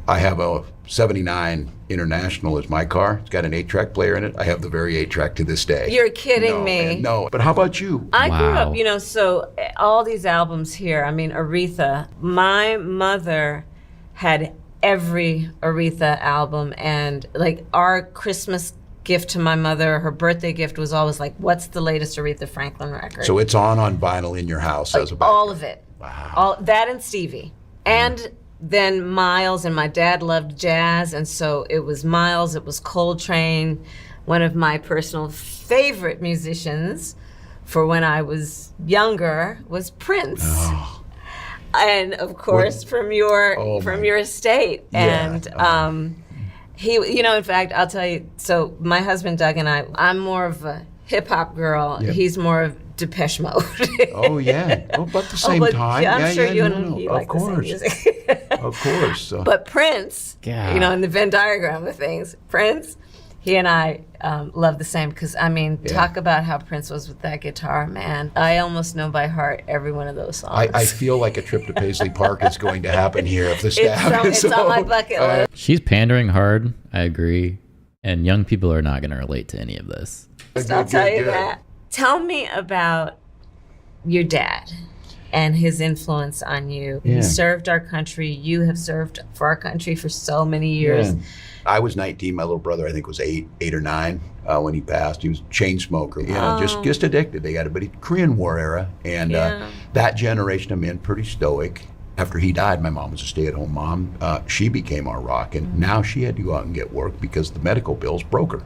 I have a 79 International as my car. It's got an 8-track player in it. I have the very 8-track to this day. You're kidding No, me. and no, but how about you? I grew Wow. up, so all these albums here, I mean, Aretha, my mother had every Aretha album, and like our Christmas gift to my mother, her birthday gift was always like, what's the latest Aretha Franklin record? So it's on vinyl in your house as a all of it. Wow. All that and Stevie. And then Miles, and my dad loved jazz, and so it was Miles, it was Coltrane. One of my personal favorite musicians for when I was younger was Prince. Oh. And of course from your Oh, from my- your estate. Yeah. And he, in fact, I'll tell you, so my husband Doug and I'm more of a hip hop girl. Yep. He's more of Depeche Mode. Oh yeah. Oh, about the same but time. yeah, I'm sure you no, and no, he of like the same course. music. Of course. So. But Prince, God. in the Venn diagram of things, Prince, he and I love the same, because, I mean, Yeah. talk about how Prince was with that guitar, man. I almost know by heart every one of those songs. I feel like a trip to Paisley Park is going to happen here if the staff it's is on my bucket list. She's pandering hard. I agree. And young people are not going to relate to any of this. I'll tell you that. Tell me about your dad and his influence on you. Yeah. He served our country. You have served for our country for so many years. Yeah. I was 19. My little brother, I think, was eight or nine when he passed. He was a chain smoker. Just addicted. They got a Korean War era, and Yeah. that generation of men pretty stoic. After he died, my mom was a stay-at-home mom. She became our rock, and now she had to go out and get work because the medical bills broke her.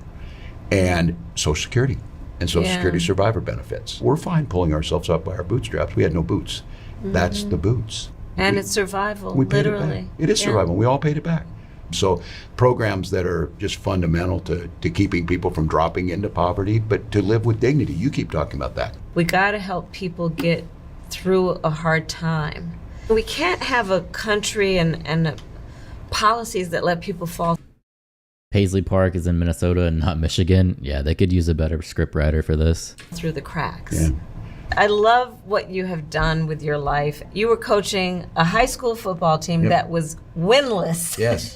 And Social Security and Social Security survivor benefits. We're fine pulling ourselves up by our bootstraps. We had no boots. That's the boots. And it's survival, We paid literally. it back. It is survival. We all paid it back. So programs that are just fundamental to keeping people from dropping into poverty, but to live with dignity. You keep talking about that. We got to help people get through a hard time. We can't have a country and policies that let people fall Paisley Park is in Minnesota and not Michigan. Yeah, they could use a better script writer for this. through the cracks. Yeah. I love what you have done with your life. You were coaching a high school football team that was winless. Yes.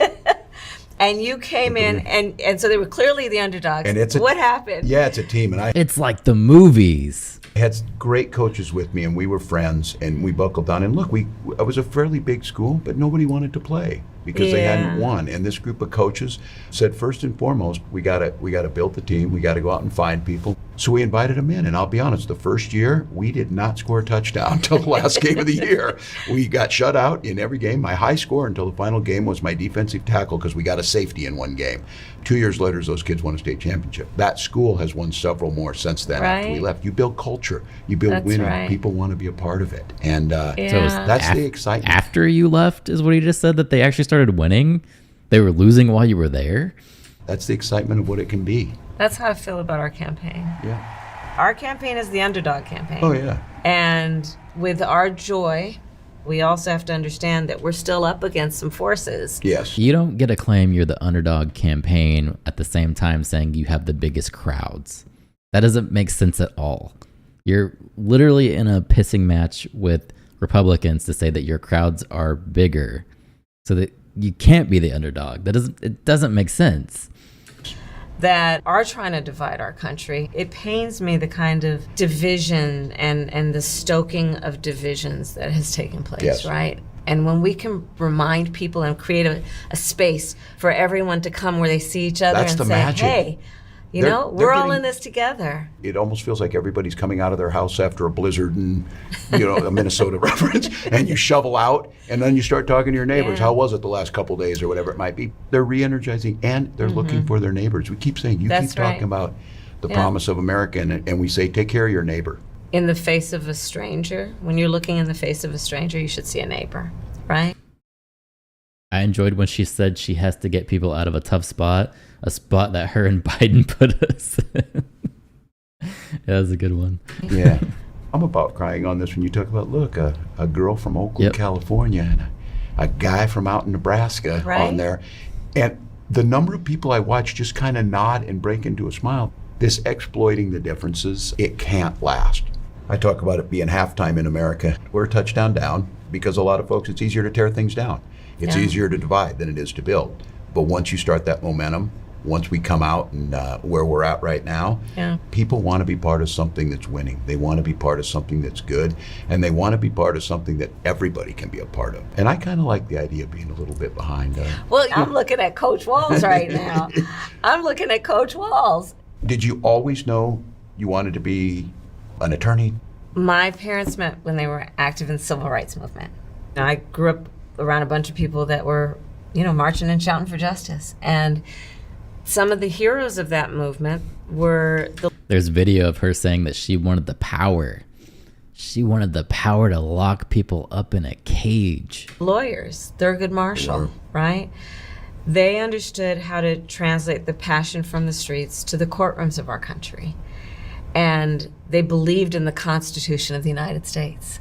And you came in, and so they were clearly the underdogs. And it's what happened? Yeah, it's a team, and I It's like the movies. had great coaches with me, and we were friends, and we buckled down. And look, I was a fairly big school, but nobody wanted to play because they hadn't won. And this group of coaches said, first and foremost, we gotta build the team. We gotta go out and find people. So we invited them in, and I'll be honest, the first year we did not score a touchdown until the last game of the year. We got shut out in every game. My high score until the final game was my defensive tackle because we got a safety in one game. 2 years later, those kids won a state championship. That school has won several more since then. After we Right. left, you build culture, you build That's winning. right. People want to be a part of it, and So it was that's the excitement. After you left is what he just said, that they actually started winning. They were losing while you were there. That's the excitement of what it can be. That's how I feel about our campaign. Yeah. Our campaign is the underdog campaign. Oh yeah. And with our joy, we also have to understand that we're still up against some forces. Yes. You don't get to claim you're the underdog campaign at the same time saying you have the biggest crowds. That doesn't make sense at all. You're literally in a pissing match with Republicans to say that your crowds are bigger, so that you can't be the underdog. It doesn't make sense. That are trying to divide our country. It pains me the kind of division and the stoking of divisions that has taken place, Yes. right? And when we can remind people and create a space for everyone to come where they see each other That's and the say, magic. hey, They're we're all getting- in this together. It almost feels like everybody's coming out of their house after a blizzard and, a Minnesota reference, and you shovel out, and then you start talking to your neighbors. Yeah. How was it the last couple days or whatever it might be? They're re-energizing, and they're looking for their neighbors. We keep saying, That's keep talking right. about the Yeah. promise of America, and we say, take care of your neighbor. In the face of a stranger, when you're looking in the face of a stranger, you should see a neighbor, right? I enjoyed when she said she has to get people out of a tough spot, a spot that her and Biden put us in. That was a good one. Yeah. I'm about crying on this when you talk about, look, a girl from Oakland, Yep. California, and a guy from out in Nebraska Right. on there. And the number of people I watch just kind of nod and break into a smile. This exploiting the differences, it can't last. I talk about it being halftime in America. We're a touchdown down because a lot of folks, it's easier to tear things down. It's Yeah. easier to divide than it is to build. But once you start that momentum, once we come out and where we're at right now, Yeah. people want to be part of something that's winning. They want to be part of something that's good, and they want to be part of something that everybody can be a part of. And I kind of like the idea of being a little bit behind. Well, I'm looking at Coach Walls right now. I'm looking at Coach Walls. Did you always know you wanted to be an attorney? My parents met when they were active in the civil rights movement. I grew up around a bunch of people that were, marching and shouting for justice. And some of the heroes of that movement were the There's video of her saying that she wanted the power. She wanted the power to lock people up in a cage. lawyers, Thurgood Marshall, right? They understood how to translate the passion from the streets to the courtrooms of our country. And they believed in the Constitution of the United States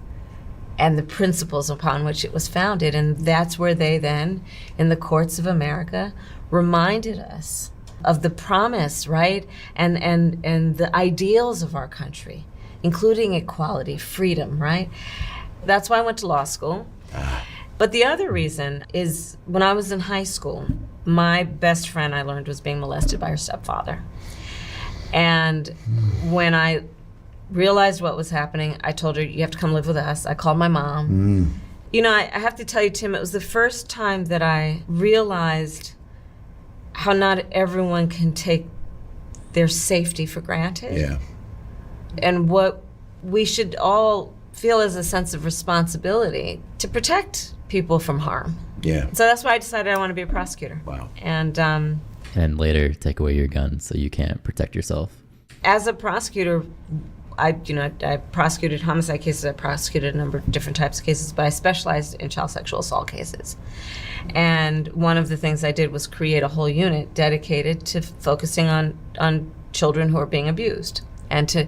and the principles upon which it was founded. And that's where they then, in the courts of America, reminded us of the promise, right? And the ideals of our country, including equality, freedom, right? That's why I went to law school. But the other reason is when I was in high school, my best friend, I learned, was being molested by her stepfather. And when I realized what was happening, I told her, you have to come live with us. I called my mom. I have to tell you, Tim, it was the first time that I realized how not everyone can take their safety for granted. Yeah. And what we should all feel as a sense of responsibility to protect people from harm. Yeah. So that's why I decided I want to be a prosecutor. Wow. And later take away your gun so you can't protect yourself. As a prosecutor, I prosecuted homicide cases. I prosecuted a number of different types of cases, but I specialized in child sexual assault cases. And one of the things I did was create a whole unit dedicated to focusing on children who are being abused and to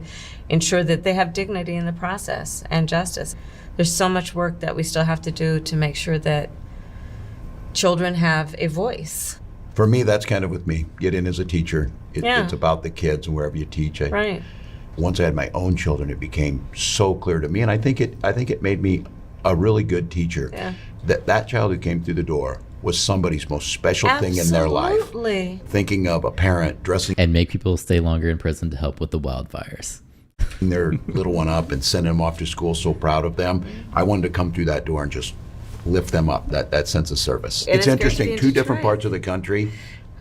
ensure that they have dignity in the process and justice. There's so much work that we still have to do to make sure that children have a voice. For me, that's kind of with me. Get in as a teacher. It's about the kids and wherever you teach. Right. Once I had my own children, it became so clear to me, and I think it made me a really good teacher. Yeah. That child who came through the door was somebody's most special thing in their life. Absolutely. Thinking of a parent dressing And make people stay longer in prison to help with the wildfires. their little one up and sending them off to school so proud of them. I wanted to come through that door and just lift them up, that sense of service. And It's it's great to be interesting, in two different Detroit. parts of the country,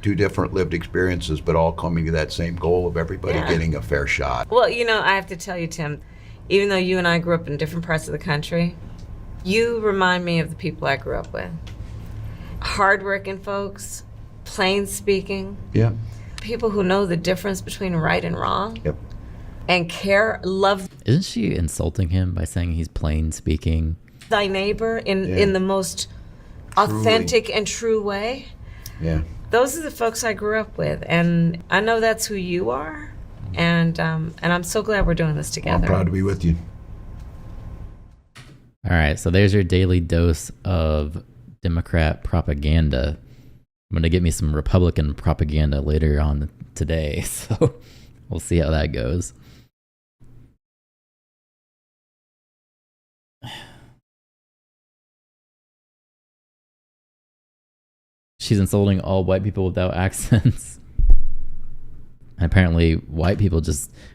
two different lived experiences, but all coming to that same goal of everybody Yeah. getting a fair shot. Well, I have to tell you, Tim, even though you and I grew up in different parts of the country, you remind me of the people I grew up with. Hardworking folks, plain speaking, Yeah. people who know the difference between right and wrong Yep. and care, love Isn't she insulting him by saying he's plain speaking? thy neighbor in the most authentic and true way. Yeah. Those are the folks I grew up with, and I know that's who you are, and I'm so glad we're doing this Well, together. I'm proud to be with you. All right, so there's your daily dose of Democrat propaganda. I'm going to get me some Republican propaganda later on today, so we'll see how that goes. She's insulting all white people without accents. And apparently white people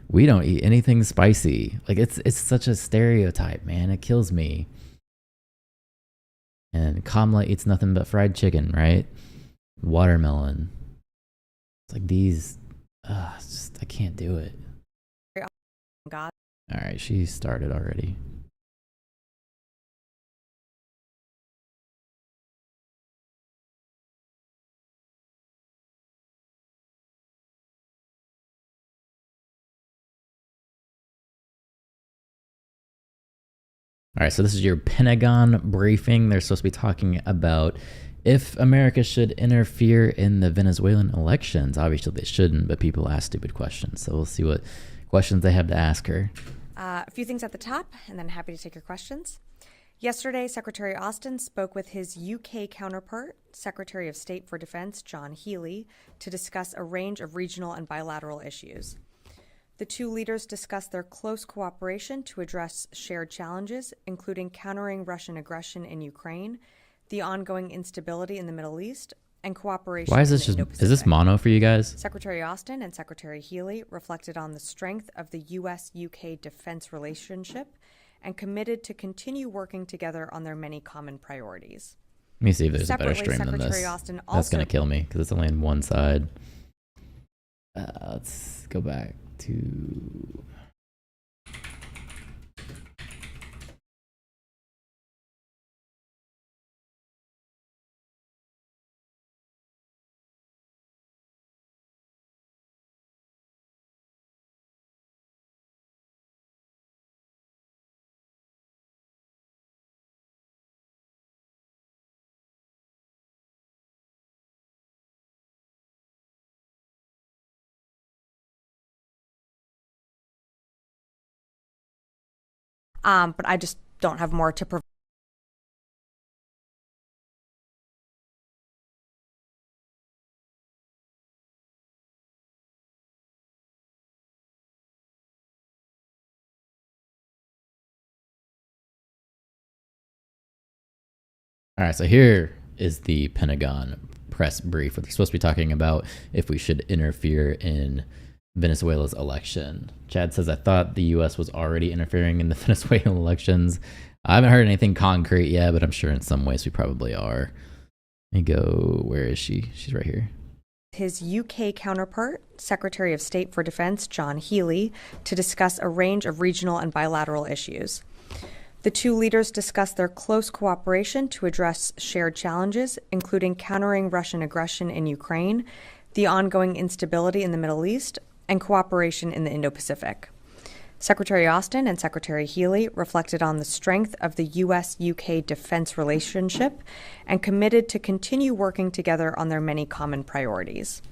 we don't eat anything spicy. Like it's such a stereotype, man. It kills me. And Kamala eats nothing but fried chicken, right? Watermelon. It's like these I can't do it. God. All right, she started already. All right, so this is your Pentagon briefing. They're supposed to be talking about if America should interfere in the Venezuelan elections. Obviously, they shouldn't, but people ask stupid questions. So we'll see what questions they have to ask her. A few things at the top, and then happy to take your questions. Yesterday, Secretary Austin spoke with his UK counterpart, Secretary of State for Defense John Healey, to discuss a range of regional and bilateral issues. The two leaders discussed their close cooperation to address shared challenges, including countering Russian aggression in Ukraine, the ongoing instability in the Middle East, and cooperation Why is in this the is this Indo-Pacific. mono for you guys? Secretary Austin and Secretary Healey reflected on the strength of the U.S.-UK defense relationship and committed to continue working together on their many common priorities. Let me see if there's a better Separately, stream than Secretary this. Austin That's also going to kill me because it's only on one side. Let's go back to... but I just don't have more to provide. All right, so here is the Pentagon press brief where they're supposed to be talking about if we should interfere in Venezuela's election. Chad says, I thought the U.S. was already interfering in the Venezuelan elections. I haven't heard anything concrete yet, but I'm sure in some ways we probably are. Let me go, where is she? She's right here. his UK counterpart, Secretary of State for Defense John Healey, to discuss a range of regional and bilateral issues. The two leaders discussed their close cooperation to address shared challenges, including countering Russian aggression in Ukraine, the ongoing instability in the Middle East, and cooperation in the Indo-Pacific. Secretary Austin and Secretary Healey reflected on the strength of the U.S.-UK defense relationship and committed to continue working together on their many common priorities.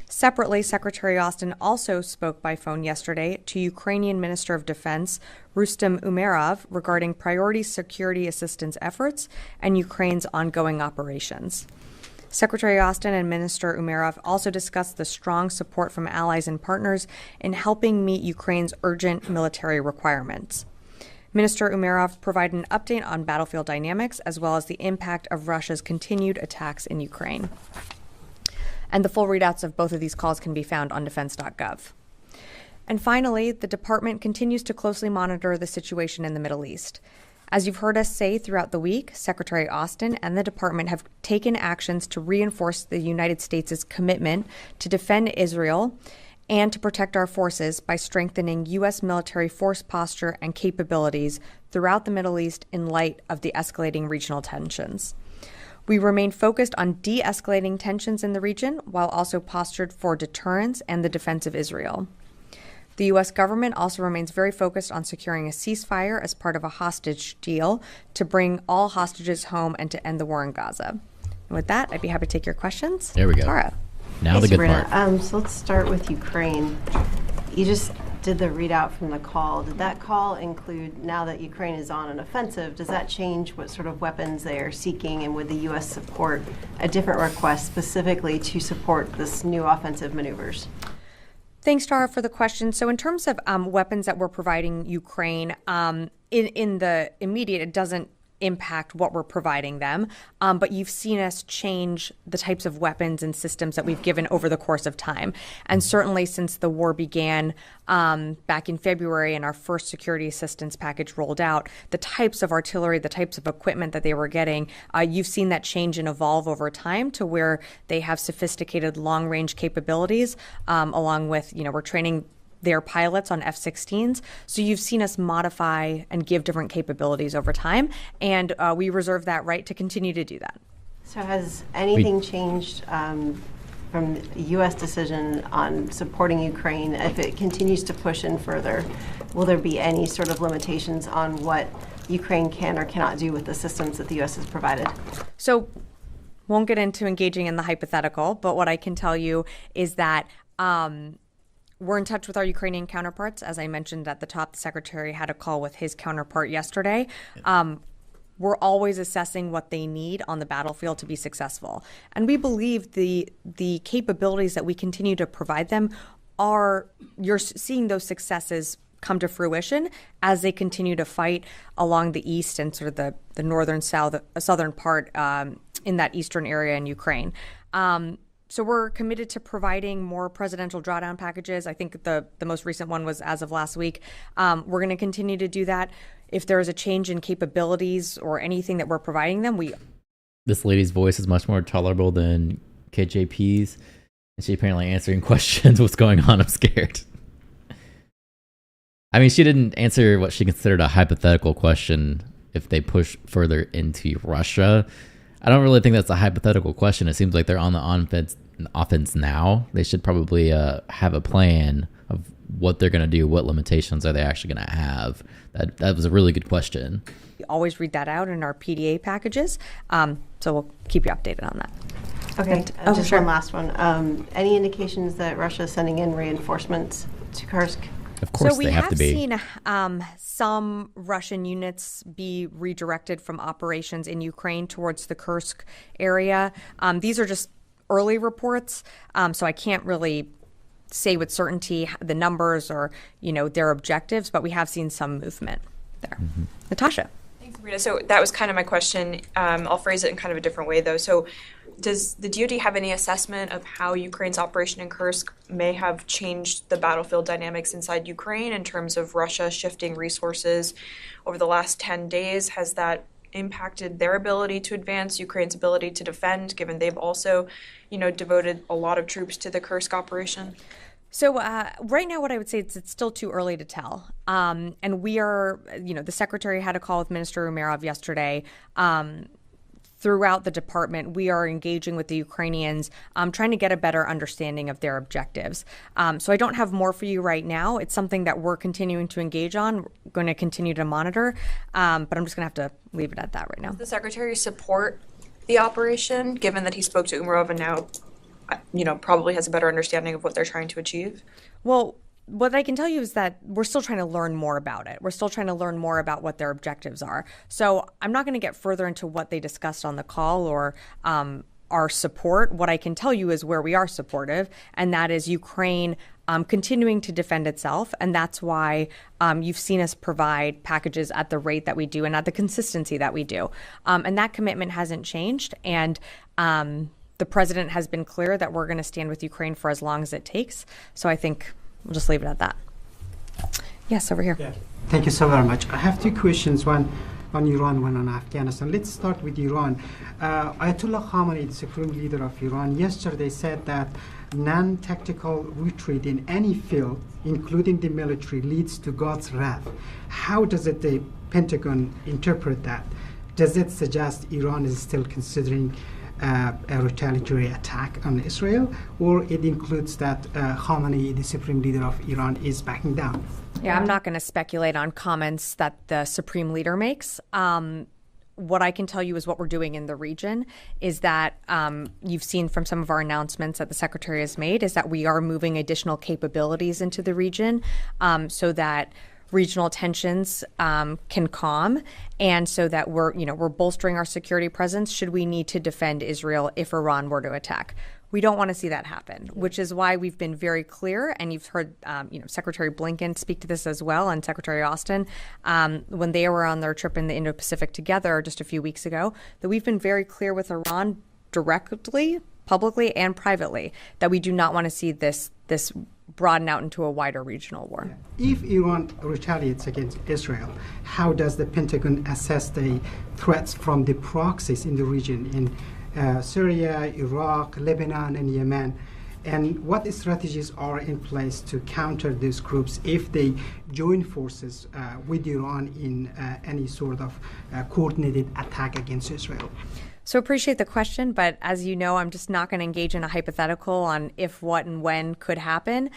Separately, Secretary Austin also spoke by phone yesterday to Ukrainian Minister of Defense Rustem Umerov regarding priority security assistance efforts and Ukraine's ongoing operations. Secretary Austin and Minister Umerov also discussed the strong support from allies and partners in helping meet Ukraine's urgent military requirements. Minister Umerov provided an update on battlefield dynamics as well as the impact of Russia's continued attacks in Ukraine. And the full readouts of both of these calls can be found on defense.gov. And finally, the department continues to closely monitor the situation in the Middle East. As you've heard us say throughout the week, Secretary Austin and the department have taken actions to reinforce the United States' commitment to defend Israel and to protect our forces by strengthening U.S. military force posture and capabilities throughout the Middle East in light of the escalating regional tensions. We remain focused on de-escalating tensions in the region while also postured for deterrence and the defense of Israel. The U.S. government also remains very focused on securing a ceasefire as part of a hostage deal to bring all hostages home and to end the war in Gaza. And with that, I'd be happy to take your questions. There we go. Tara. Now the good part. So let's start with Ukraine. You just did the readout from the call. Did that call include, now that Ukraine is on an offensive, does that change what sort of weapons they are seeking? And would the U.S. support a different request specifically to support this new offensive maneuvers? Thanks, Tara, for the question. So in terms of weapons that we're providing Ukraine, in the immediate, it doesn't impact what we're providing them. But you've seen us change the types of weapons and systems that we've given over the course of time. And certainly since the war began back in February and our first security assistance package rolled out, the types of artillery, the types of equipment that they were getting, you've seen that change and evolve over time to where they have sophisticated long-range capabilities, along with, we're training their pilots on F-16s. So you've seen us modify and give different capabilities over time, and we reserve that right to continue to do that. So has anything changed from the U.S. decision on supporting Ukraine? If it continues to push in further, will there be any sort of limitations on what Ukraine can or cannot do with the systems that the U.S. has provided? So won't get into engaging in the hypothetical, but what I can tell you is that we're in touch with our Ukrainian counterparts. As I mentioned at the top, the secretary had a call with his counterpart yesterday. We're always assessing what they need on the battlefield to be successful. And we believe the capabilities that we continue to provide them you're seeing those successes come to fruition as they continue to fight along the east and sort of the northern southern part in that eastern area in Ukraine. So we're committed to providing more presidential drawdown packages. I think the most recent one was as of last week. We're going to continue to do that. If there is a change in capabilities or anything that we're providing them, This lady's voice is much more tolerable than KJP's. And she apparently answering questions. What's going on? I'm scared. I mean, she didn't answer what she considered a hypothetical question if they push further into Russia. I don't really think that's a hypothetical question. It seems like they're on the offense now. They should probably have a plan of what they're going to do. What limitations are they actually going to have? That was a really good question. We always read that out in our PDA packages. So we'll keep you updated on that. Okay, just one last one. Any indications that Russia is sending in reinforcements to Kursk? Of course, so they have to be. we have seen some Russian units be redirected from operations in Ukraine towards the Kursk area. These are just early reports, so I can't really say with certainty the numbers or their objectives, but we have seen some movement there. Mm-hmm. Natasha. Thanks, Rita. So that was kind of my question. I'll phrase it in kind of a different way, though. So does the DoD have any assessment of how Ukraine's operation in Kursk may have changed the battlefield dynamics inside Ukraine in terms of Russia shifting resources over the last 10 days? Has that impacted their ability to advance, Ukraine's ability to defend, given they've also, devoted a lot of troops to the Kursk operation? So right now, what I would say is it's still too early to tell. And we are, the secretary had a call with Minister Umerov yesterday. Throughout the department, we are engaging with the Ukrainians, trying to get a better understanding of their objectives. So I don't have more for you right now. It's something that we're continuing to engage on, we're going to continue to monitor, but I'm just going to have to leave it at that right now. Does the secretary support the operation, given that he spoke to Umerov and now, probably has a better understanding of what they're trying to achieve? Well, what I can tell you is that we're still trying to learn more about it. We're still trying to learn more about what their objectives are. So I'm not going to get further into what they discussed on the call or our support. What I can tell you is where we are supportive, and that is Ukraine continuing to defend itself. And that's why you've seen us provide packages at the rate that we do and at the consistency that we do. And that commitment hasn't changed. And the president has been clear that we're going to stand with Ukraine for as long as it takes. So I think we'll just leave it at that. Yes, over here. Yeah. Thank you so very much. I have two questions, one on Iran, one on Afghanistan. Let's start with Iran. Ayatollah Khamenei, the supreme leader of Iran, yesterday said that non-tactical retreat in any field, including the military, leads to God's wrath. How does the Pentagon interpret that? Does it suggest Iran is still considering a retaliatory attack on Israel, or it includes that Khamenei, the supreme leader of Iran, is backing down? Yeah, I'm not going to speculate on comments that the supreme leader makes. What I can tell you is what we're doing in the region is that you've seen from some of our announcements that the secretary has made is that we are moving additional capabilities into the region so that regional tensions can calm, and so that we're bolstering our security presence should we need to defend Israel if Iran were to attack. We don't want to see that happen, which is why we've been very clear, and you've heard Secretary Blinken speak to this as well, and Secretary Austin, when they were on their trip in the Indo-Pacific together just a few weeks ago, that we've been very clear with Iran directly, publicly, and privately, that we do not want to see this broaden out into a wider regional war. If Iran retaliates against Israel, how does the Pentagon assess the threats from the proxies in the region in Syria, Iraq, Lebanon, and Yemen? And what strategies are in place to counter these groups if they join forces with Iran in any sort of coordinated attack against Israel? So appreciate the question, but as you know, I'm just not going to engage in a hypothetical on if, what, and when could happen.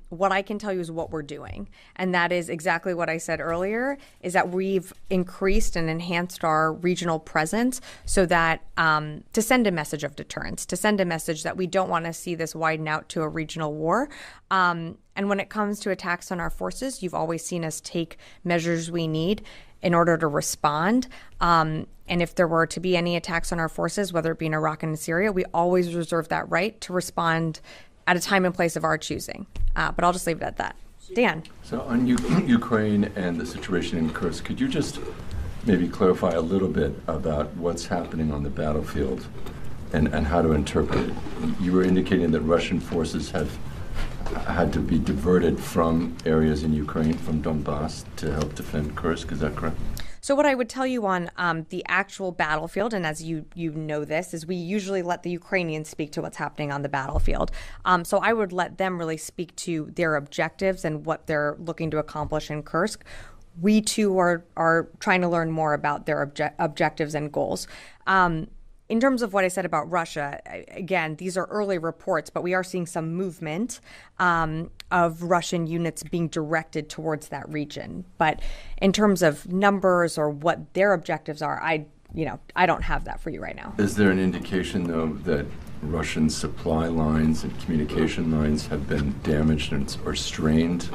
What I can tell you is what we're doing. And that is exactly what I said earlier, is that we've increased and enhanced our regional presence so that to send a message of deterrence, to send a message that we don't want to see this widen out to a regional war. And when it comes to attacks on our forces, you've always seen us take measures we need in order to respond. And if there were to be any attacks on our forces, whether it be in Iraq and in Syria, we always reserve that right to respond at a time and place of our choosing. But I'll just leave it at that. Dan. So on Ukraine and the situation in Kursk, could you just maybe clarify a little bit about what's happening on the battlefield and how to interpret it? You were indicating that Russian forces have had to be diverted from areas in Ukraine, from Donbass, to help defend Kursk. Is that correct? So what I would tell you on the actual battlefield, and as you know this, is we usually let the Ukrainians speak to what's happening on the battlefield. So I would let them really speak to their objectives and what they're looking to accomplish in Kursk. We too are trying to learn more about their objectives and goals. In terms of what I said about Russia, again, these are early reports, but we are seeing some movement of Russian units being directed towards that region. But in terms of numbers or what their objectives are, I don't have that for you right now. Is there an indication, though, that Russian supply lines and communication lines have been damaged or strained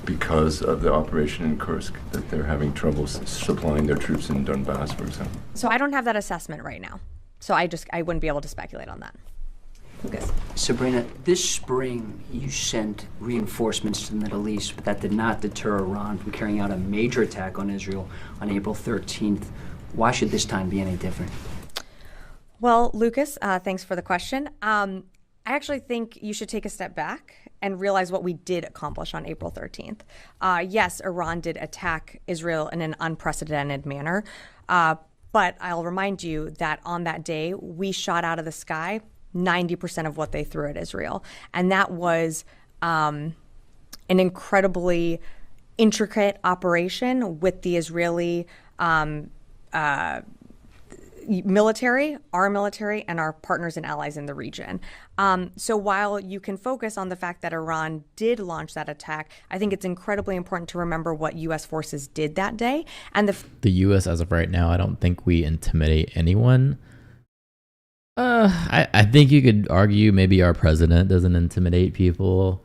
because of the operation in Kursk, that they're having trouble supplying their troops in Donbass, for example? So I don't have that assessment right now. So I wouldn't be able to speculate on that. Lucas. Sabrina, this spring you sent reinforcements to the Middle East, but that did not deter Iran from carrying out a major attack on Israel on April 13th. Why should this time be any different? Well, Lucas, thanks for the question. I actually think you should take a step back and realize what we did accomplish on April 13th. Yes, Iran did attack Israel in an unprecedented manner, but I'll remind you that on that day, we shot out of the sky 90% of what they threw at Israel. And that was an incredibly intricate operation with the Israeli military, our military, and our partners and allies in the region. So while you can focus on the fact that Iran did launch that attack, I think it's incredibly important to remember what U.S. forces did that day. And the U.S. as of right now, I don't think we intimidate anyone. I think you could argue maybe our president doesn't intimidate people.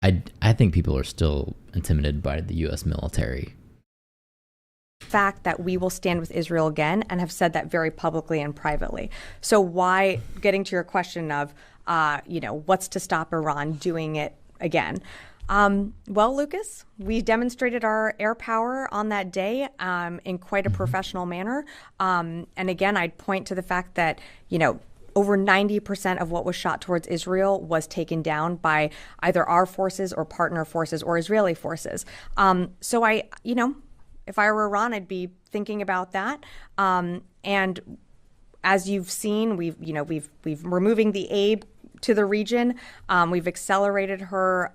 I think people are still intimidated by the U.S. military. Fact that we will stand with Israel again and have said that very publicly and privately. So why, getting to your question of, what's to stop Iran doing it again? Well, Lucas, we demonstrated our air power on that day in quite a professional manner. And again, I'd point to the fact that, over 90% of what was shot towards Israel was taken down by either our forces or partner forces or Israeli forces. So if I were Iran, I'd be thinking about that. And as you've seen, we're moving the aid to the region. We've accelerated her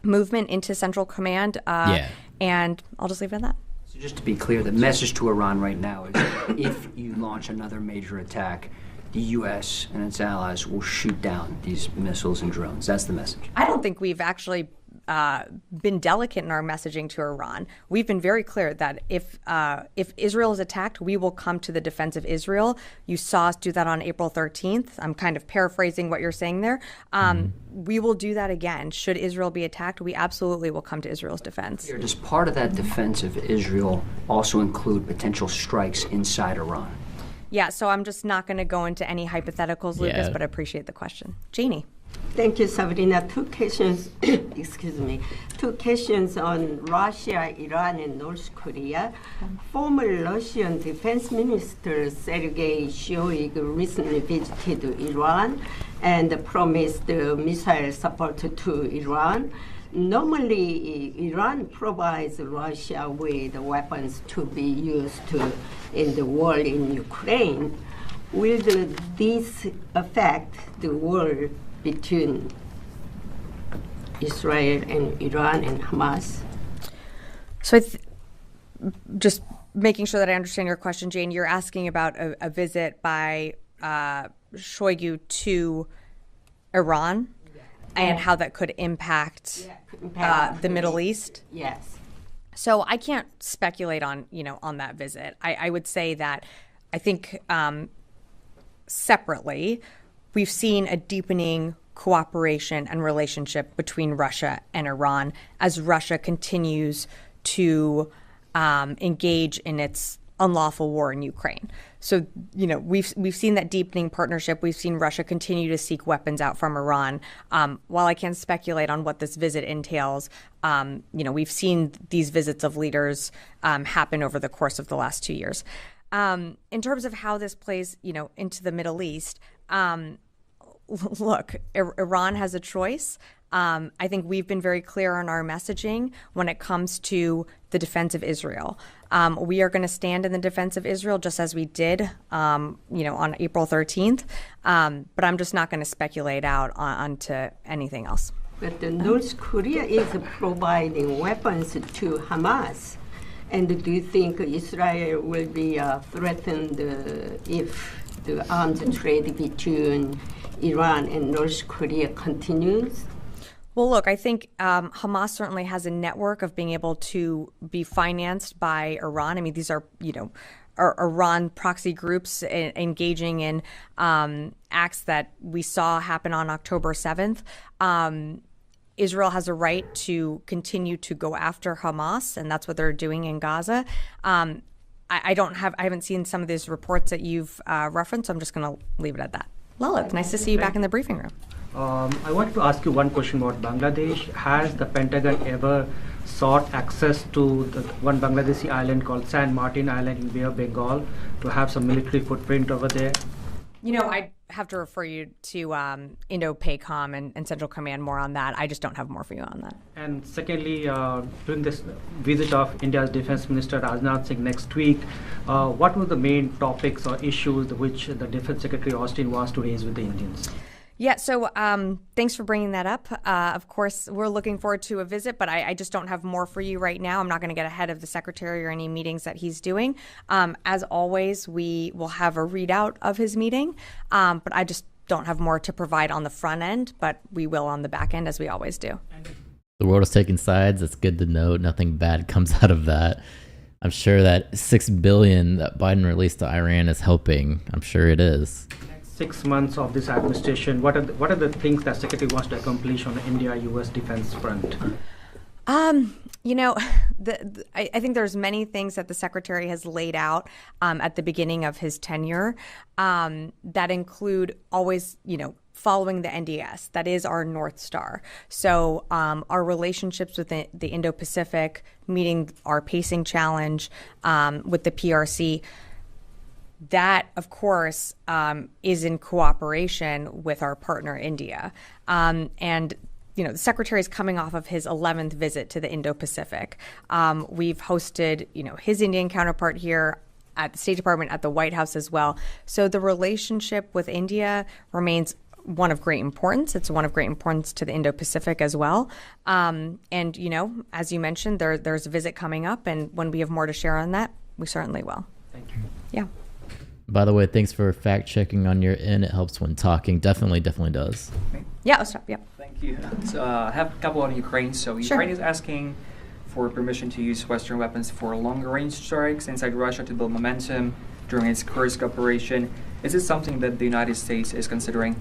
movement into Central Command. And I'll just leave it at that. So just to be clear, the message to Iran right now is if you launch another major attack, the U.S. and its allies will shoot down these missiles and drones. That's the message. I don't think we've actually been delicate in our messaging to Iran. We've been very clear that if Israel is attacked, we will come to the defense of Israel. You saw us do that on April 13th. I'm kind of paraphrasing what you're saying there. We will do that again. Should Israel be attacked, we absolutely will come to Israel's defense. Does part of that defense of Israel also include potential strikes inside Iran? Yeah, so I'm just not going to go into any hypotheticals, Lucas, but I appreciate the question. Janie. Thank you, Sabrina. Two questions, two questions on Russia, Iran, and North Korea. Former Russian Defense Minister Sergei Shoigu recently visited Iran and promised missile support to Iran. Normally, Iran provides Russia with weapons to be used in the war in Ukraine. Will this affect the war between Israel and Iran and Hamas? So just making sure that I understand your question, Jane, you're asking about a visit by Shoigu to Iran and how that could impact the Middle East? Yes. So I can't speculate on that visit. I would say that I think separately, we've seen a deepening cooperation and relationship between Russia and Iran as Russia continues to engage in its unlawful war in Ukraine. So, we've seen that deepening partnership. We've seen Russia continue to seek weapons out from Iran. While I can't speculate on what this visit entails, we've seen these visits of leaders happen over the course of the last 2 years. In terms of how this plays, into the Middle East, look, Iran has a choice. I think we've been very clear on our messaging when it comes to the defense of Israel. We are going to stand in the defense of Israel just as we did, on April 13th. But I'm just not going to speculate out onto anything else. But North Korea is providing weapons to Hamas. And do you think Israel will be threatened if the arms trade between Iran and North Korea continues? Well, look, I think Hamas certainly has a network of being able to be financed by Iran. I mean, these are, Iran proxy groups engaging in acts that we saw happen on October 7th. Israel has a right to continue to go after Hamas, and that's what they're doing in Gaza. I haven't seen some of these reports that you've referenced, so I'm just going to leave it at that. Lilith, nice to see you back in the briefing room. I want to ask you one question about Bangladesh. Has the Pentagon ever sought access to the one Bangladeshi island called San Martin Island in Bay of Bengal to have some military footprint over there? have to refer you to Indo-PACOM and Central Command more on that. I just don't have more for you on that. And secondly, during this visit of India's Defense Minister Rajnath Singh next week, what were the main topics or issues which the Defense Secretary Austin wants to raise with the Indians? Yeah, so thanks for bringing that up. Of course, we're looking forward to a visit, but I just don't have more for you right now. I'm not going to get ahead of the Secretary or any meetings that he's doing. As always, we will have a readout of his meeting, but I just don't have more to provide on the front end, but we will on the back end, as we always do. The world is taking sides. It's good to know nothing bad comes out of that. I'm sure that $6 billion that Biden released to Iran is helping. I'm sure it is. 6 months of this administration, what are the things that Secretary wants to accomplish on the India-U.S. defense front? You know, I think there's many things that the Secretary has laid out at the beginning of his tenure that include always, following the NDS. That is our North Star. So our relationships with the Indo-Pacific, meeting our pacing challenge with the PRC, that, of course, is in cooperation with our partner, India. And the Secretary is coming off of his 11th visit to the Indo-Pacific. We've hosted, his Indian counterpart here at the State Department, at the White House as well. So the relationship with India remains one of great importance. It's one of great importance to the Indo-Pacific as well. And, as you mentioned, there's a visit coming up, and when we have more to share on that, we certainly will. Thank you. Yeah. By the way, thanks for fact checking on your end. It helps when talking. Definitely does. Yeah, I'll stop. Yeah. Thank you. So, I have a couple on Ukraine. So Ukraine is asking for permission to use Western weapons for longer range strikes inside Russia to build momentum during its Kursk operation. Is this something that the United States is considering?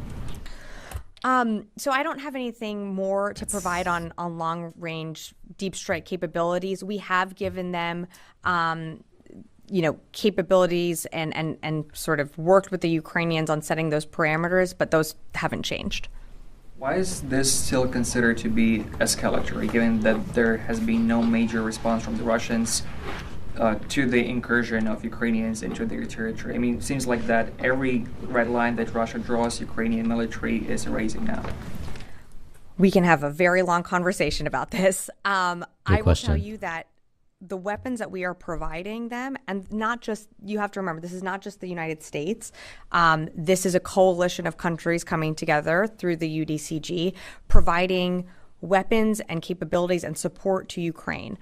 So I don't have anything more to provide on long range deep strike capabilities. We have given them capabilities and sort of worked with the Ukrainians on setting those parameters, but those haven't changed. Why is this still considered to be escalatory, given that there has been no major response from the Russians to the incursion of Ukrainians into their territory? I mean, it seems like that every red line that Russia draws, Ukrainian military is erasing now. We can have a very long conversation about this. I will tell you that the weapons that we are providing them, and not just, you have to remember, this is not just the United States. This is a coalition of countries coming together through the UDCG, providing weapons and capabilities and support to Ukraine.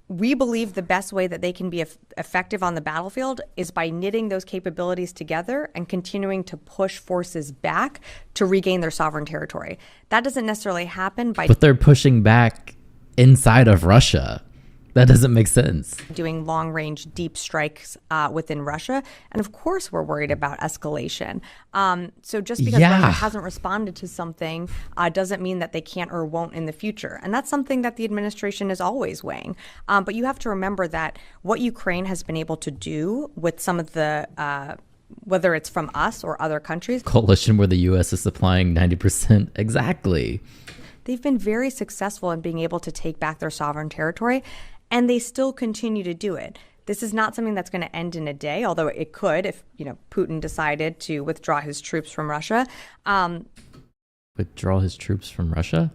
We believe the best way that they can be effective on the battlefield is by knitting those capabilities together and continuing to push forces back to regain their sovereign territory. That doesn't necessarily happen by... But they're pushing back inside of Russia. That doesn't make sense. Doing long-range deep strikes within Russia. And of course, we're worried about escalation. So just because Russia hasn't responded to something doesn't mean that they can't or won't in the future. And that's something that the administration is always weighing. But you have to remember that what Ukraine has been able to do with some of the whether it's from us or other countries. Coalition where the U.S. is supplying 90%. Exactly. They've been very successful in being able to take back their sovereign territory, and they still continue to do it. This is not something that's going to end in a day, although it could if, Putin decided to withdraw his troops from Russia. Withdraw his troops from Russia?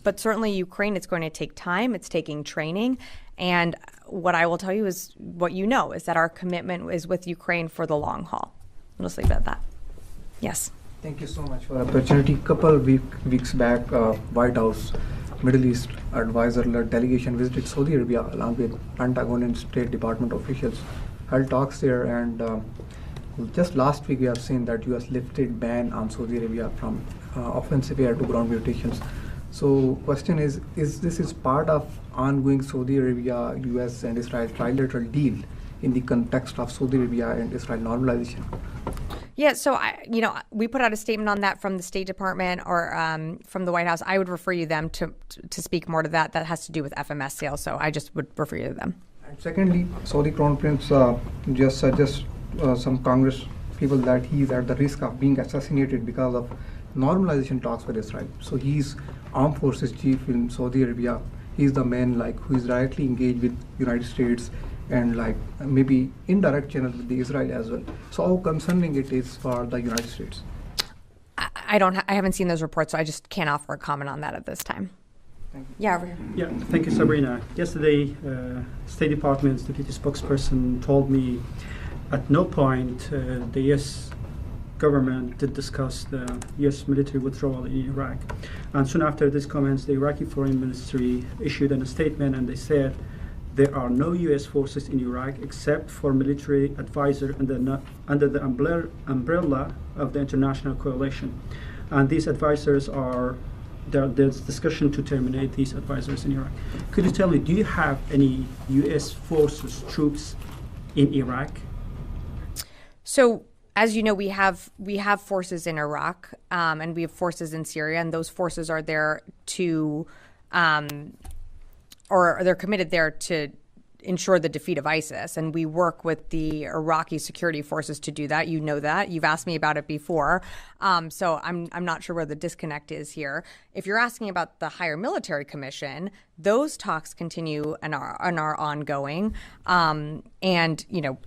But certainly Ukraine, it's going to take time. It's taking training. And what I will tell you is what is that our commitment is with Ukraine for the long haul. I'll just leave it at that. Yes. Thank you so much for the opportunity. Couple weeks back, White House Middle East advisor-led delegation visited Saudi Arabia along with Pentagon and State Department officials, held talks there, and just last week we have seen that U.S. lifted ban on Saudi Arabia from offensive air to ground mutations. So question is this part of ongoing Saudi Arabia, U.S. and Israel trilateral deal in the context of Saudi Arabia and Israel normalization? Yeah, so we put out a statement on that from the State Department or from the White House. I would refer you them to speak more to that. That has to do with FMS sales, so I just would refer you to them. And secondly, Saudi Crown Prince just suggest some Congress people that he is at the risk of being assassinated because of normalization talks with Israel. So he's armed forces chief in Saudi Arabia. He's the man who is directly engaged with United States and like maybe indirect channels with the Israel as well. So how concerning it is for the United States? I haven't seen those reports, so I just can't offer a comment on that at this time. Yeah, over here. Yeah, thank you, Sabrina. Yesterday, State Department's deputy spokesperson told me at no point the U.S. government did discuss the U.S. military withdrawal in Iraq. And soon after these comments, the Iraqi Foreign Ministry issued a statement, and they said there are no U.S. forces in Iraq except for military advisor under the umbrella of the international coalition. And these advisors are, there's discussion to terminate these advisors in Iraq. Could you tell me, do you have any U.S. forces, troops in Iraq? So, as you know, we have forces in Iraq, and we have forces in Syria, and those forces are there to, or they're committed there to ensure the defeat of ISIS. And we work with the Iraqi security forces to do that. You know that. You've asked me about it before. So I'm not sure where the disconnect is here. If you're asking about the Higher Military Commission, those talks continue and are ongoing. And, you know,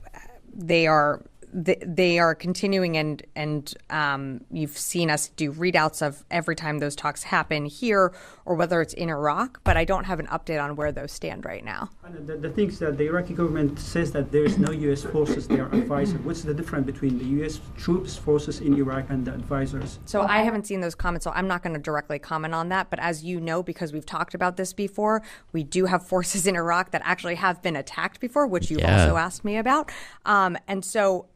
they are continuing, and you've seen us do readouts of every time those talks happen here or whether it's in Iraq, but I don't have an update on where those stand right now. And the thing is that the Iraqi government says that there is no U.S. forces there advisor. What's the difference between the U.S. troops, forces in Iraq and the advisors? So I haven't seen those comments, so I'm not going to directly comment on that. But as you know, because we've talked about this before, we do have forces in Iraq that actually have been attacked before, which you've also asked me about. And so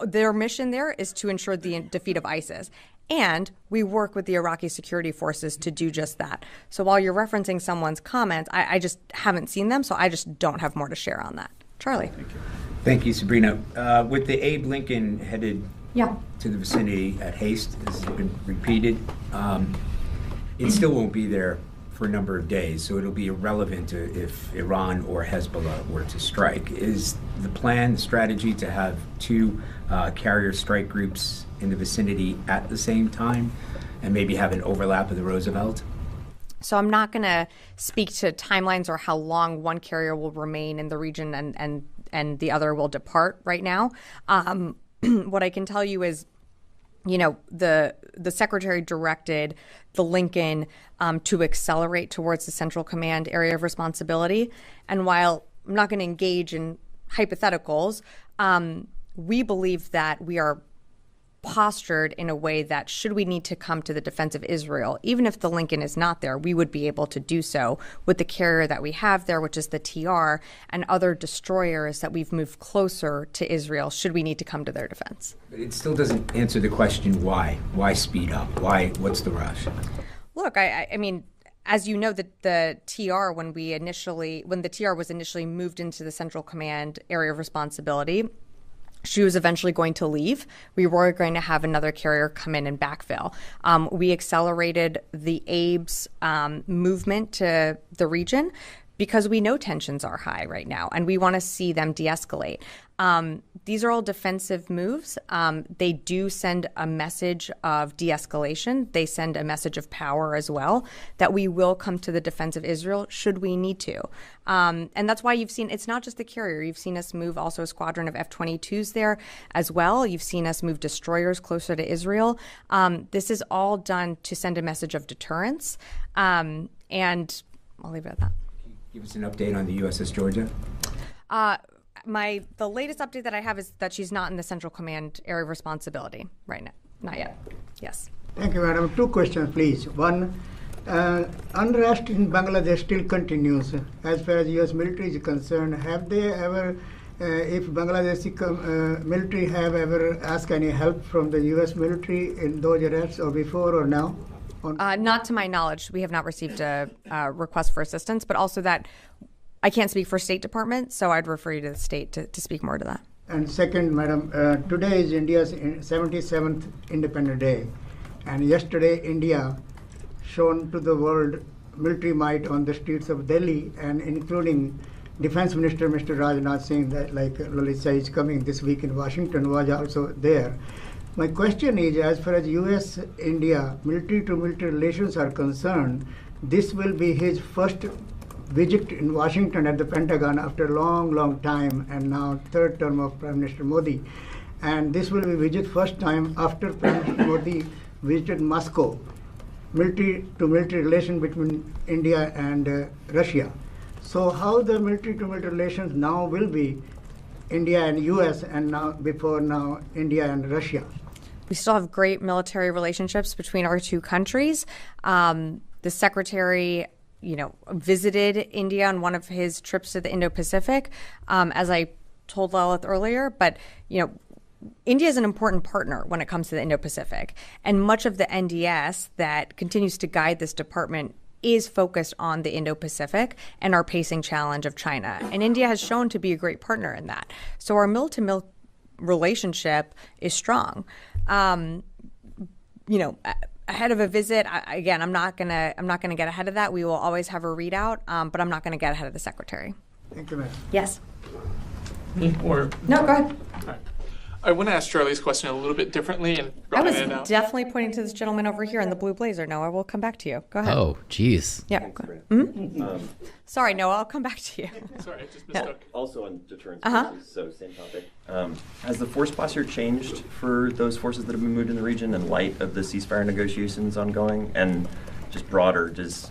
their mission there is to ensure the defeat of ISIS. And we work with the Iraqi security forces to do just that. So while you're referencing someone's comments, I just haven't seen them, so I just don't have more to share on that. Charlie. Thank you. Thank you, Sabrina. With the Abe Lincoln headed to the vicinity at haste, as has been repeated, it still won't be there for a number of days, so it'll be irrelevant if Iran or Hezbollah were to strike. Is the plan, the strategy to have two carrier strike groups in the vicinity at the same time and maybe have an overlap of the Roosevelt? So I'm not going to speak to timelines or how long one carrier will remain in the region and the other will depart right now. What I can tell you is, you know, the secretary directed the Lincoln to accelerate towards the Central Command area of responsibility. And while I'm not going to engage in hypotheticals, we believe that we are postured in a way that should we need to come to the defense of Israel, even if the Lincoln is not there, we would be able to do so with the carrier that we have there, which is the TR, and other destroyers that we've moved closer to Israel should we need to come to their defense. But it still doesn't answer the question why. Why speed up? What's the rush? Look, I mean, as you know, the TR, when the TR was initially moved into the Central Command area of responsibility, she was eventually going to leave. We were going to have another carrier come in and backfill. We accelerated the Abe's movement to the region because we know tensions are high right now, and we want to see them de-escalate. These are all defensive moves. They do send a message of de-escalation. They send a message of power as well, that we will come to the defense of Israel should we need to. And that's why you've seen, it's not just the carrier. You've seen us move also a squadron of F-22s there as well. You've seen us move destroyers closer to Israel. This is all done to send a message of deterrence. And I'll leave it at that. Give us an update on the USS Georgia. The latest update that I have is that she's not in the Central Command area of responsibility right now. Not yet. Yes. Thank you, madam. Two questions, please. One, unrest in Bangladesh still continues. As far as U.S. military is concerned, have they ever, if Bangladeshi military have ever asked any help from the U.S. military in those arrests, or before or now? Not to my knowledge. We have not received a request for assistance, but also that I can't speak for State Department, so I'd refer you to the state to speak more to that. And second, madam, today is India's 77th Independence Day. And yesterday, India shown to the world military might on the streets of Delhi, and including Defense Minister Mr. Rajnath Singh, that like Lalit said is coming this week in Washington, was also there. My question is, as far as U.S.-India military-to-military relations are concerned, this will be his first visit in Washington at the Pentagon after a long, long time, and now third term of Prime Minister Modi. And this will be visit first time after Prime Minister Modi visited Moscow, military-to-military relation between India and Russia. So how the military-to-military relations now will be India and U.S. and now India and Russia. We still have great military relationships between our two countries. The secretary, visited India on one of his trips to the Indo-Pacific, as I told Lalith earlier. But, India is an important partner when it comes to the Indo-Pacific. And much of the NDS that continues to guide this department is focused on the Indo-Pacific and our pacing challenge of China. And India has shown to be a great partner in that. So our mill-to-mill relationship is strong. Ahead of a visit, I'm not gonna get ahead of that. We will always have a readout, but I'm not gonna get ahead of the secretary. Thank you, ma'am. Yes. Me or no? Go ahead. All right. I want to ask Charlie's question a little bit differently and I was broaden it out. definitely pointing to this gentleman over here in the blue blazer. Noah, we'll come back to you. Go ahead. Oh, geez. Yeah. Sorry, Noah, I'll come back to you. Sorry, I just mistook. Also on deterrence Uh-huh. forces, so same topic. Has the force posture changed for those forces that have been moved in the region in light of the ceasefire negotiations ongoing? And just broader, does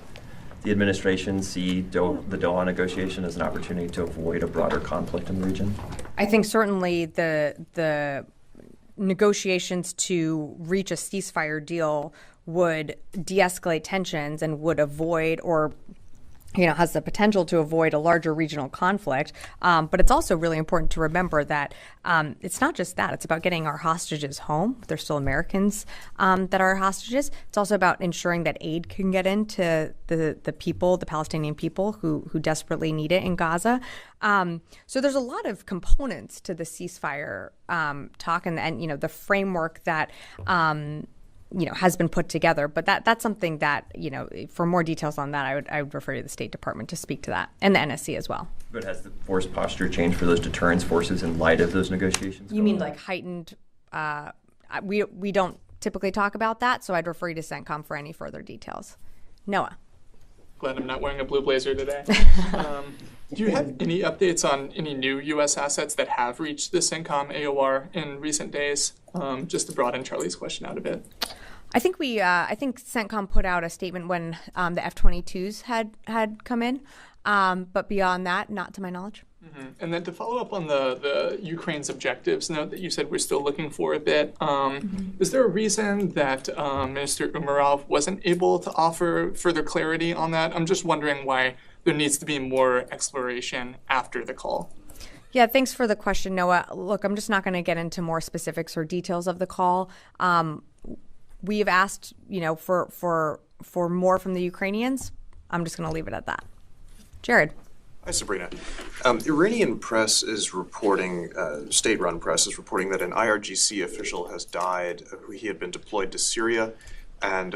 the administration see the Doha negotiation as an opportunity to avoid a broader conflict in the region? I think certainly the negotiations to reach a ceasefire deal would de-escalate tensions and would avoid or has the potential to avoid a larger regional conflict. But it's also really important to remember that it's not just that. It's about getting our hostages home. They're still Americans that are hostages. It's also about ensuring that aid can get into the people, the Palestinian people who desperately need it in Gaza. So there's a lot of components to the ceasefire talk and the framework that has been put together. But that's something that, for more details on that, I would refer to the State Department to speak to that, and the NSC as well. But has the force posture changed for those deterrence forces in light of those negotiations? You mean like heightened? We don't typically talk about that, so I'd refer you to CENTCOM for any further details. Noah. Glad I'm not wearing a blue blazer today. Do you have any updates on any new U.S. assets that have reached the CENTCOM AOR in recent days? Just to broaden Charlie's question out a bit. I think CENTCOM put out a statement when the F-22s had come in, but beyond that, not to my knowledge. Mm-hmm. And then to follow up on the Ukraine's objectives note that you said we're still looking for a bit, is there a reason that Minister Umerov wasn't able to offer further clarity on that? I'm just wondering why there needs to be more exploration after the call. Yeah, thanks for the question, Noah. Look, I'm just not going to get into more specifics or details of the call. We've asked, for more from the Ukrainians. I'm just going to leave it at that. Jared. Hi, Sabrina. Iranian press is reporting, state-run press is reporting that an IRGC official has died. He had been deployed to Syria, and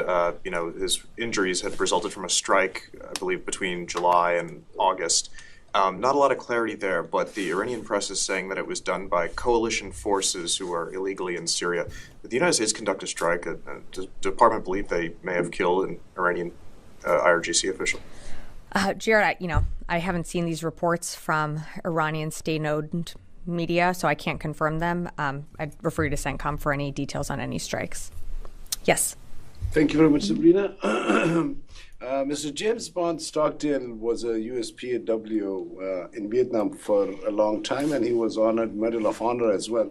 his injuries had resulted from a strike, I believe, between July and August. Not a lot of clarity there, but the Iranian press is saying that it was done by coalition forces who are illegally in Syria. Did the United States conduct a strike? Does the department believe they may have killed an Iranian IRGC official? Jared, I haven't seen these reports from Iranian state-owned media, so I can't confirm them. I'd refer you to CENTCOM for any details on any strikes. Yes. Thank you very much, Sabrina. Mr. James Bond Stockdale was a US PAW in Vietnam for a long time, and he was honored Medal of Honor as well.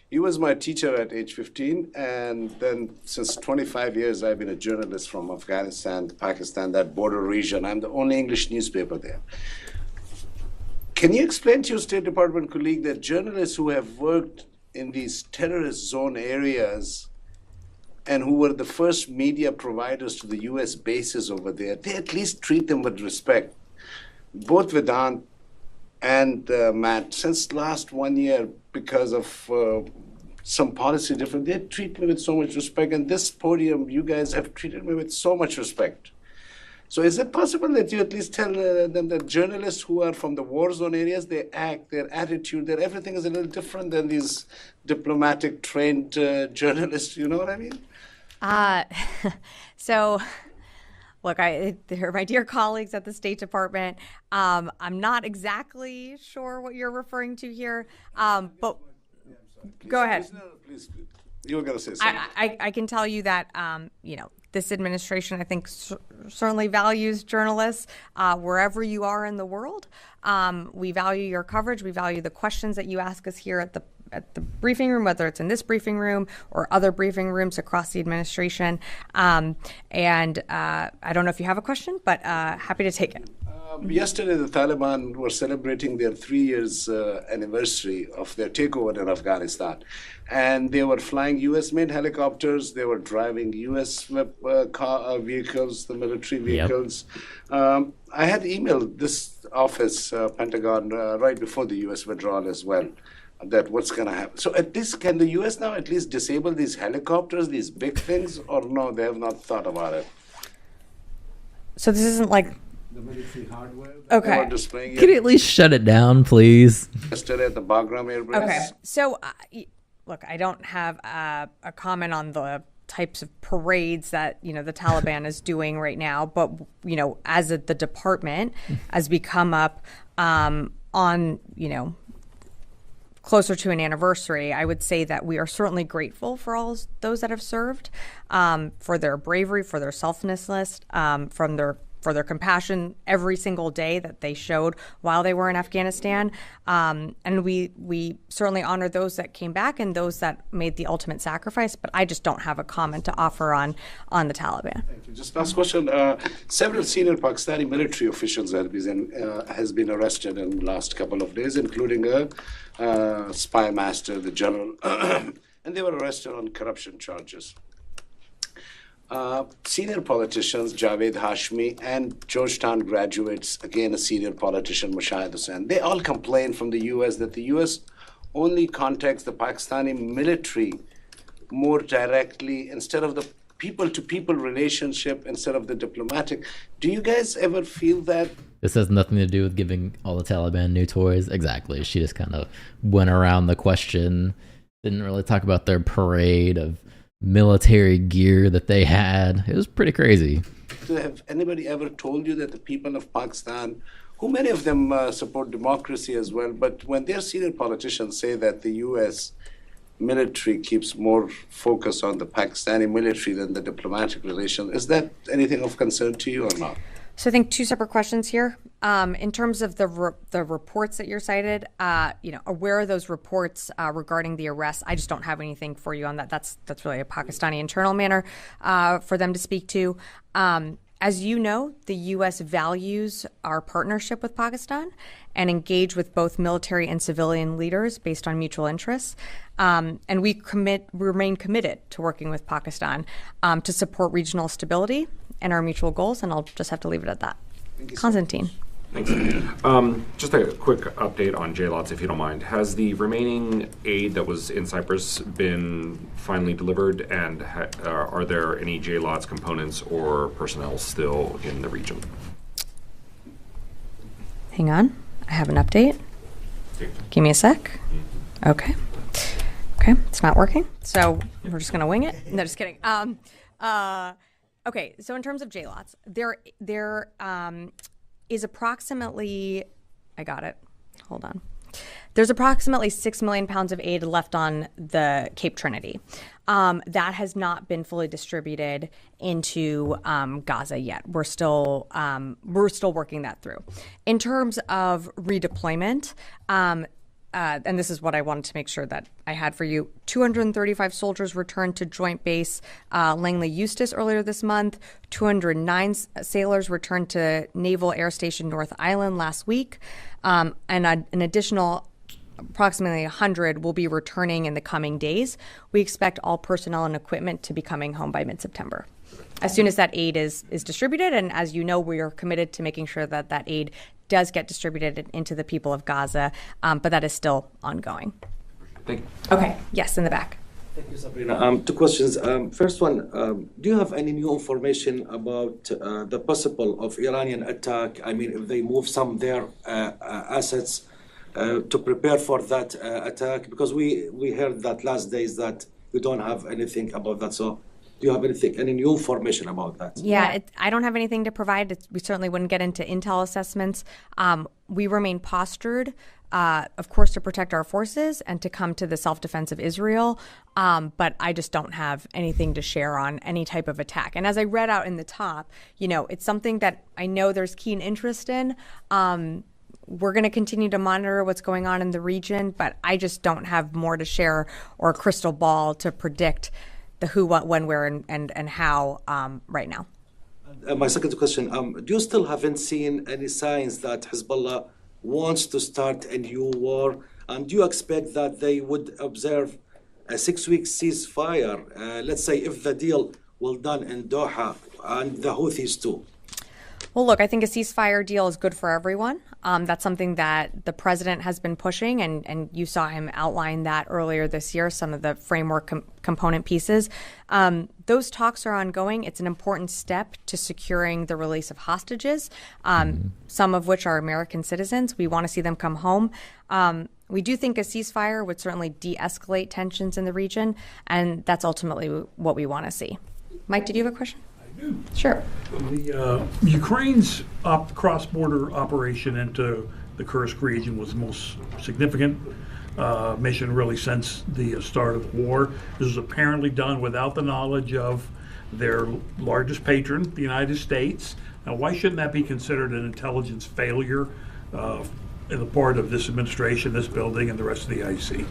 He was my teacher at age 15, and then since 25 years, I've been a journalist from Afghanistan, Pakistan, that border region. I'm the only English newspaper there. Can you explain to your State Department colleague that journalists who have worked in these terrorist zone areas and who were the first media providers to the US bases over there, they at least treat them with respect? Both Vedant and Matt, since last 1 year, because of some policy difference, they treat me with so much respect. And this podium, you guys have treated me with so much respect. So is it possible that you at least tell them that journalists who are from the war zone areas, they act, their attitude, their everything is a little different than these diplomatic trained journalists, you know what I mean? So look, they're my dear colleagues at the State Department. I'm not exactly sure what you're referring to here, but go ahead. Please, you were going to say something. I can tell you that, this administration, I think, certainly values journalists wherever you are in the world. We value your coverage. We value the questions that you ask us here at the briefing room, whether it's in this briefing room or other briefing rooms across the administration. And I don't know if you have a question, but happy to take it. Yesterday, the Taliban were celebrating their 3 years anniversary of their takeover in Afghanistan. And they were flying U.S.-made helicopters. They were driving U.S. vehicles, the military vehicles. Yep. I had emailed this office, Pentagon, right before the U.S. withdrawal as well, that what's going to happen. So at least, can the U.S. now at least disable these helicopters, these big things, or no, they have not thought about it? So this isn't like the military hardware. Okay. Could you at least shut it down, please? Yesterday at the Bagram Air Base. Okay. So, look, I don't have a comment on the types of parades that, the Taliban is doing right now. But, as the department, as we come up on, closer to an anniversary, I would say that we are certainly grateful for all those that have served, for their bravery, for their selflessness, for their compassion every single day that they showed while they were in Afghanistan. And we certainly honor those that came back and those that made the ultimate sacrifice, but I just don't have a comment to offer on the Taliban. Thank you. Just last question. Several senior Pakistani military officials has been arrested in the last couple of days, including a spy master, the general, and they were arrested on corruption charges. Senior politicians, Javed Hashmi, and Georgetown graduates, again a senior politician, Mushahid Hussain, they all complain from the U.S. that the U.S. only contacts the Pakistani military more directly instead of the people-to-people relationship instead of the diplomatic. Do you guys ever feel that? This has nothing to do with giving all the Taliban new toys. Exactly. She just kind of went around the question, didn't really talk about their parade of military gear that they had. It was pretty crazy. Have anybody ever told you that the people of Pakistan, who many of them support democracy as well, but when their senior politicians say that the U.S. military keeps more focus on the Pakistani military than the diplomatic relations, is that anything of concern to you or not? So I think two separate questions here. In terms of the reports that you're cited, where are those reports regarding the arrests? I just don't have anything for you on that. That's really a Pakistani internal matter for them to speak to. As you know, the U.S. values our partnership with Pakistan and engage with both military and civilian leaders based on mutual interests. And we remain committed to working with Pakistan to support regional stability and our mutual goals, and I'll just have to leave it at that. Konstantin. Thanks. Just a quick update on JLOTS, if you don't mind. Has the remaining aid that was in Cyprus been finally delivered, and are there any JLOTS components or personnel still in the region? Hang on. I have an update. Give me a sec. Okay. Okay, it's not working, so we're just going to wing it. No, just kidding. Okay, so in terms of JLOTS, there is approximately, I got it, hold on. There's approximately 6 million pounds of aid left on the Cape Trinity. That has not been fully distributed into Gaza yet. We're still working that through. In terms of redeployment, and this is what I wanted to make sure that I had for you. 235 soldiers returned to Joint Base Langley Eustis earlier this month. 209 sailors returned to Naval Air Station North Island last week. And an additional approximately 100 will be returning in the coming days. We expect all personnel and equipment to be coming home by mid-September. As soon as that aid is distributed, and as you know, we are committed to making sure that that aid does get distributed into the people of Gaza, but that is still ongoing. Thank you. Okay, yes, in the back. Thank you, Sabrina. Two questions. First one, do you have any new information about the possible of Iranian attack? I mean, if they move some of their assets to prepare for that attack? Because we heard that last days that we don't have anything about that. So Do you have any new information about that? Yeah, I don't have anything to provide. We certainly wouldn't get into intel assessments. We remain postured, of course, to protect our forces and to come to the self-defense of Israel. But I just don't have anything to share on any type of attack. And as I read out in the top, it's something that I know there's keen interest in. We're going to continue to monitor what's going on in the region, but I just don't have more to share or a crystal ball to predict the who, what, when, where, and how right now. My second question, do you still haven't seen any signs that Hezbollah wants to start a new war? And do you expect that they would observe a 6-week ceasefire, let's say if the deal will done in Doha and the Houthis too? Well, look, I think a ceasefire deal is good for everyone. That's something that the president has been pushing, and you saw him outline that earlier this year, some of the framework component pieces. Those talks are ongoing. It's an important step to securing the release of hostages, some of which are American citizens. We want to see them come home. We do think a ceasefire would certainly de-escalate tensions in the region, and that's ultimately what we want to see. Mike, did you have a question? Sure. The Ukraine's cross-border operation into the Kursk region was the most significant mission really since the start of the war. This was apparently done without the knowledge of their largest patron, the United States. Now, why shouldn't that be considered an intelligence failure in the part of this administration, this building, and the rest of the IC?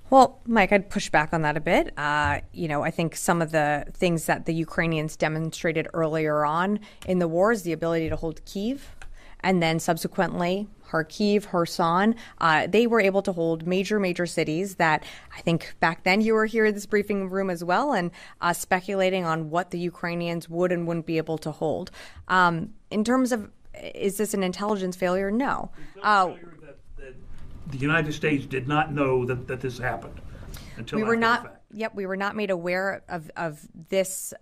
Well, Mike, I'd push back on that a bit. I think some of the things that the Ukrainians demonstrated earlier on in the war is the ability to hold Kyiv, and then subsequently Kharkiv, Kherson. They were able to hold major cities that I think back then you were here in this briefing room as well, and speculating on what the Ukrainians would and wouldn't be able to hold. In terms of, is this an intelligence failure? No. The United States did not know that this happened until we were after not. the fact. Yep, we were not made aware of this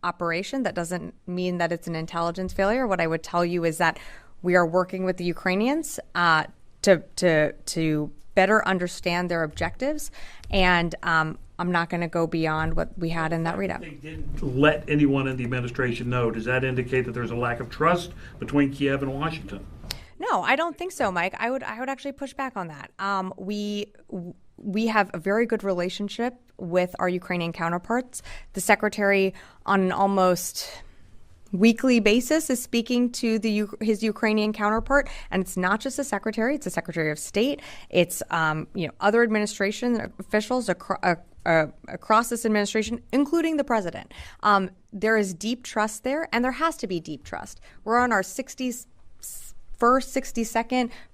operation. That doesn't mean that it's an intelligence failure. What I would tell you is that we are working with the Ukrainians to better understand their objectives, and I'm not going to go beyond what we had in that readout. They didn't let anyone in the administration know. Does that indicate that there's a lack of trust between Kiev and Washington? No, I don't think so, Mike. I would actually push back on that. We have a very good relationship with our Ukrainian counterparts. The secretary, on an almost weekly basis, is speaking to his Ukrainian counterpart, and it's not just the secretary; it's the Secretary of State. It's other administration officials across this administration, including the president. There is deep trust there, and there has to be deep trust. We're on our 62nd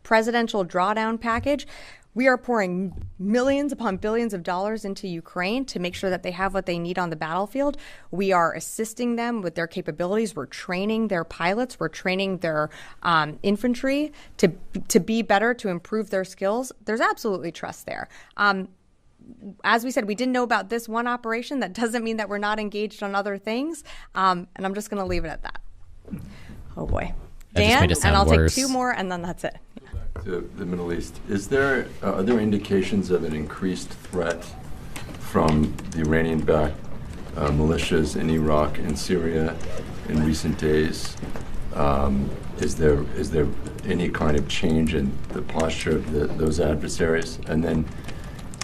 presidential drawdown package. We are pouring millions upon billions of dollars into Ukraine to make sure that they have what they need on the battlefield. We are assisting them with their capabilities. We're training their pilots. We're training their infantry to be better, to improve their skills. There's absolutely trust there. As we said, we didn't know about this one operation. That doesn't mean that we're not engaged on other things. And I'm just going to leave it at that. Oh, boy. Dan, and I'll take 2 more, and then that's it. To the Middle East, are there indications of an increased threat from the Iranian-backed militias in Iraq and Syria in recent days? Is there any kind of change in the posture of those adversaries? And then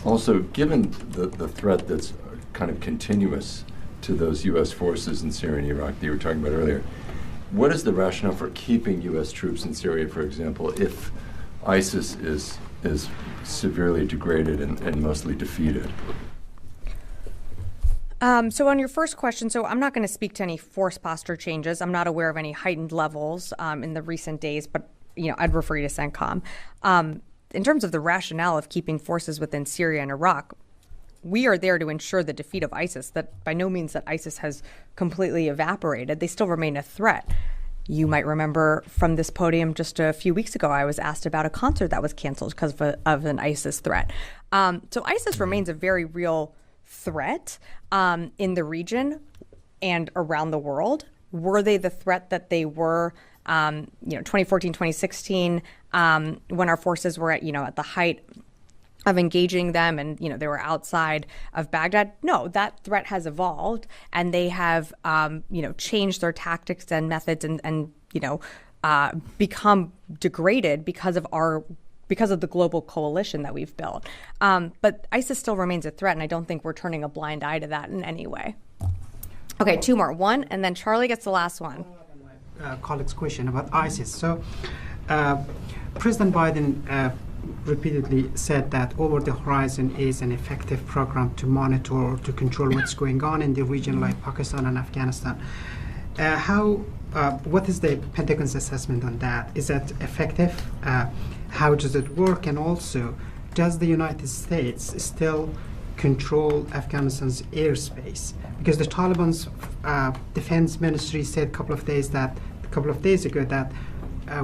also, given the threat that's kind of continuous to those U.S. forces in Syria and Iraq that you were talking about earlier, what is the rationale for keeping U.S. troops in Syria, for example, if ISIS is severely degraded and mostly defeated? So on your first question, so I'm not going to speak to any force posture changes. I'm not aware of any heightened levels in the recent days, but I'd refer you to CENTCOM. In terms of the rationale of keeping forces within Syria and Iraq, we are there to ensure the defeat of ISIS. That by no means that ISIS has completely evaporated. They still remain a threat. You might remember from this podium just a few weeks ago, I was asked about a concert that was canceled because of an ISIS threat. So ISIS remains a very real threat in the region and around the world. Were they the threat that they were 2014, 2016, when our forces were at the height of engaging them, and they were outside of Baghdad. No, that threat has evolved, and they have changed their tactics and methods, and become degraded because of the global coalition that we've built. But ISIS still remains a threat, and I don't think we're turning a blind eye to that in any way. Okay, two more. One, and then Charlie gets the last one. Colleague's question about ISIS. So, President Biden repeatedly said that Over the Horizon is an effective program to monitor or to control what's going on in the region like Pakistan and Afghanistan. What is the Pentagon's assessment on that? Is that effective? How does it work? And also, does the United States still control Afghanistan's airspace? Because the Taliban's defense ministry said a couple of days ago that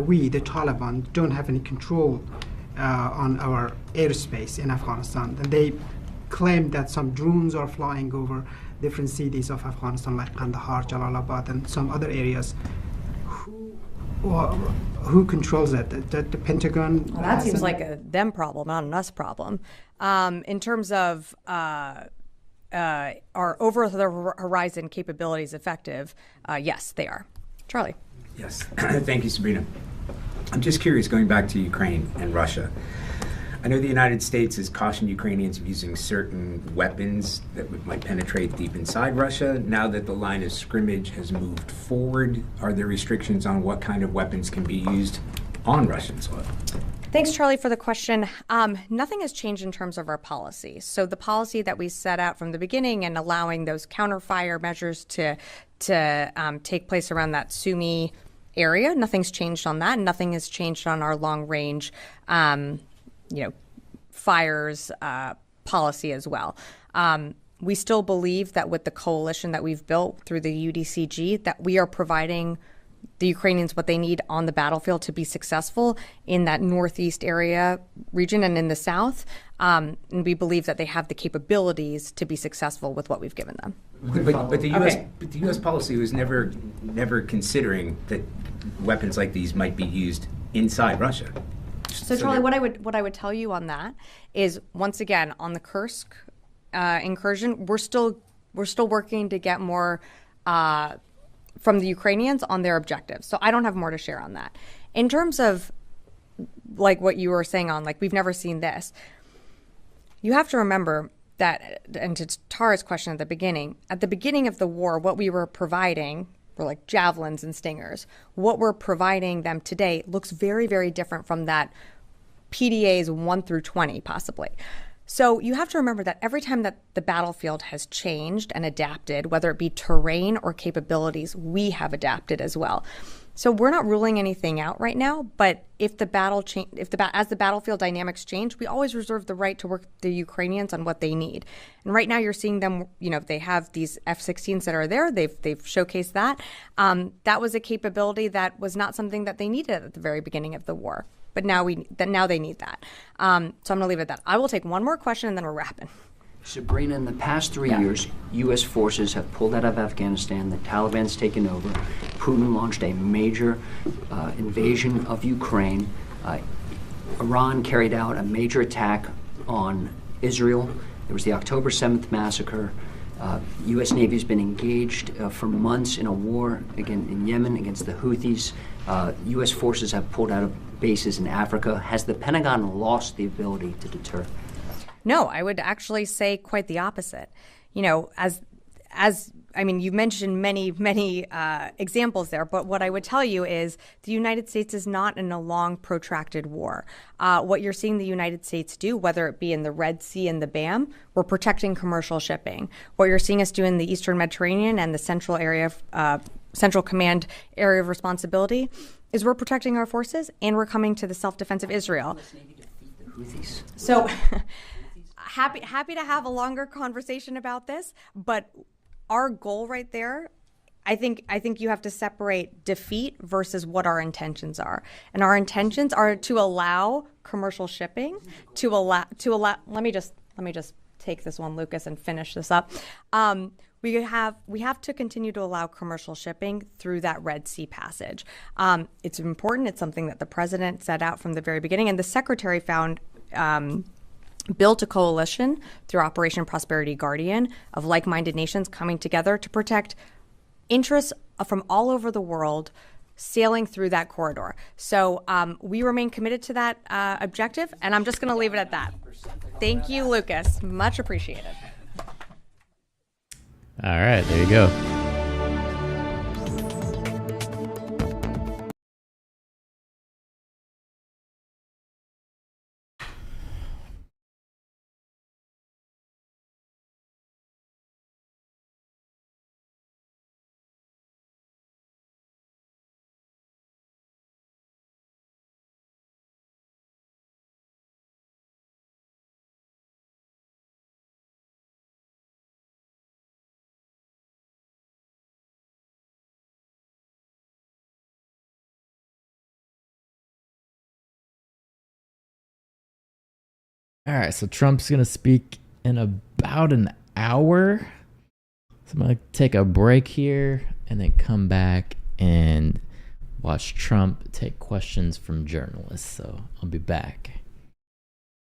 we, the Taliban, don't have any control on our airspace in Afghanistan. And they claim that some drones are flying over different cities of Afghanistan, like Kandahar, Jalalabad, and some other areas. Who controls that? The Pentagon? Well, that seems like a them problem, not an us problem. In terms of are over the horizon capabilities effective? Yes, they are. Charlie. Yes, thank you, Sabrina. I'm just curious, going back to Ukraine and Russia. I know the United States has cautioned Ukrainians of using certain weapons that might penetrate deep inside Russia. Now that the line of scrimmage has moved forward, are there restrictions on what kind of weapons can be used on Russian soil? Thanks, Charlie, for the question. Nothing has changed in terms of our policy. So the policy that we set out from the beginning and allowing those counterfire measures to take place around that Sumy area, nothing's changed on that. And nothing has changed on our long-range fires policy as well. We still believe that with the coalition that we've built through the UDCG, that we are providing the Ukrainians what they need on the battlefield to be successful in that northeast area region and in the south. And we believe that they have the capabilities to be successful with what we've given them. But the U.S. policy was never considering that weapons like these might be used inside Russia. So Charlie, what I would tell you on that is, once again, on the Kursk incursion, we're still working to get more from the Ukrainians on their objectives. So I don't have more to share on that. In terms of like what you were saying on, like, we've never seen this, you have to remember that, and to Tara's question at the beginning of the war, what we were providing were like javelins and stingers. What we're providing them today looks very, very different from that PDAs 1 through 20, possibly. So you have to remember that every time that the battlefield has changed and adapted, whether it be terrain or capabilities, we have adapted as well. So we're not ruling anything out right now, but if the as the battlefield dynamics change, we always reserve the right to work with the Ukrainians on what they need. And right now you're seeing them, they have these F-16s that are there. They've showcased that. That was a capability that was not something that they needed at the very beginning of the war. But now they need that. So I'm going to leave it at that. I will take one more question and then we're wrapping. Sabrina, in the past 3 years, U.S. forces have pulled out of Afghanistan. The Taliban's taken over. Putin launched a major invasion of Ukraine. Iran carried out a major attack on Israel. There was the October 7th massacre. U.S. Navy has been engaged for months in a war again in Yemen against the Houthis. U.S. forces have pulled out of bases in Africa. Has the Pentagon lost the ability to deter? No, I would actually say quite the opposite. You mentioned many examples there, but what I would tell you is the United States is not in a long, protracted war. What you're seeing the United States do, whether it be in the Red Sea and the BAM, we're protecting commercial shipping. What you're seeing us do in the Eastern Mediterranean and the Central Command area of responsibility is we're protecting our forces and we're coming to the self-defense of Israel. So happy to have a longer conversation about this, but our goal right there, I think you have to separate defeat versus what our intentions are. And our intentions are to allow commercial shipping, to allow let me just take this one, Lucas, and finish this up. We have to continue to allow commercial shipping through that Red Sea passage. It's important. It's something that the president set out from the very beginning, and the secretary found built a coalition through Operation Prosperity Guardian of like-minded nations coming together to protect interests from all over the world sailing through that corridor. So we remain committed to that objective, and I'm just going to leave it at that. Thank you, Lucas. Much appreciated. All right, there you go. All right, so Trump's going to speak in about an hour. So I'm going to take a break here and then come back and watch Trump take questions from journalists. So I'll be back.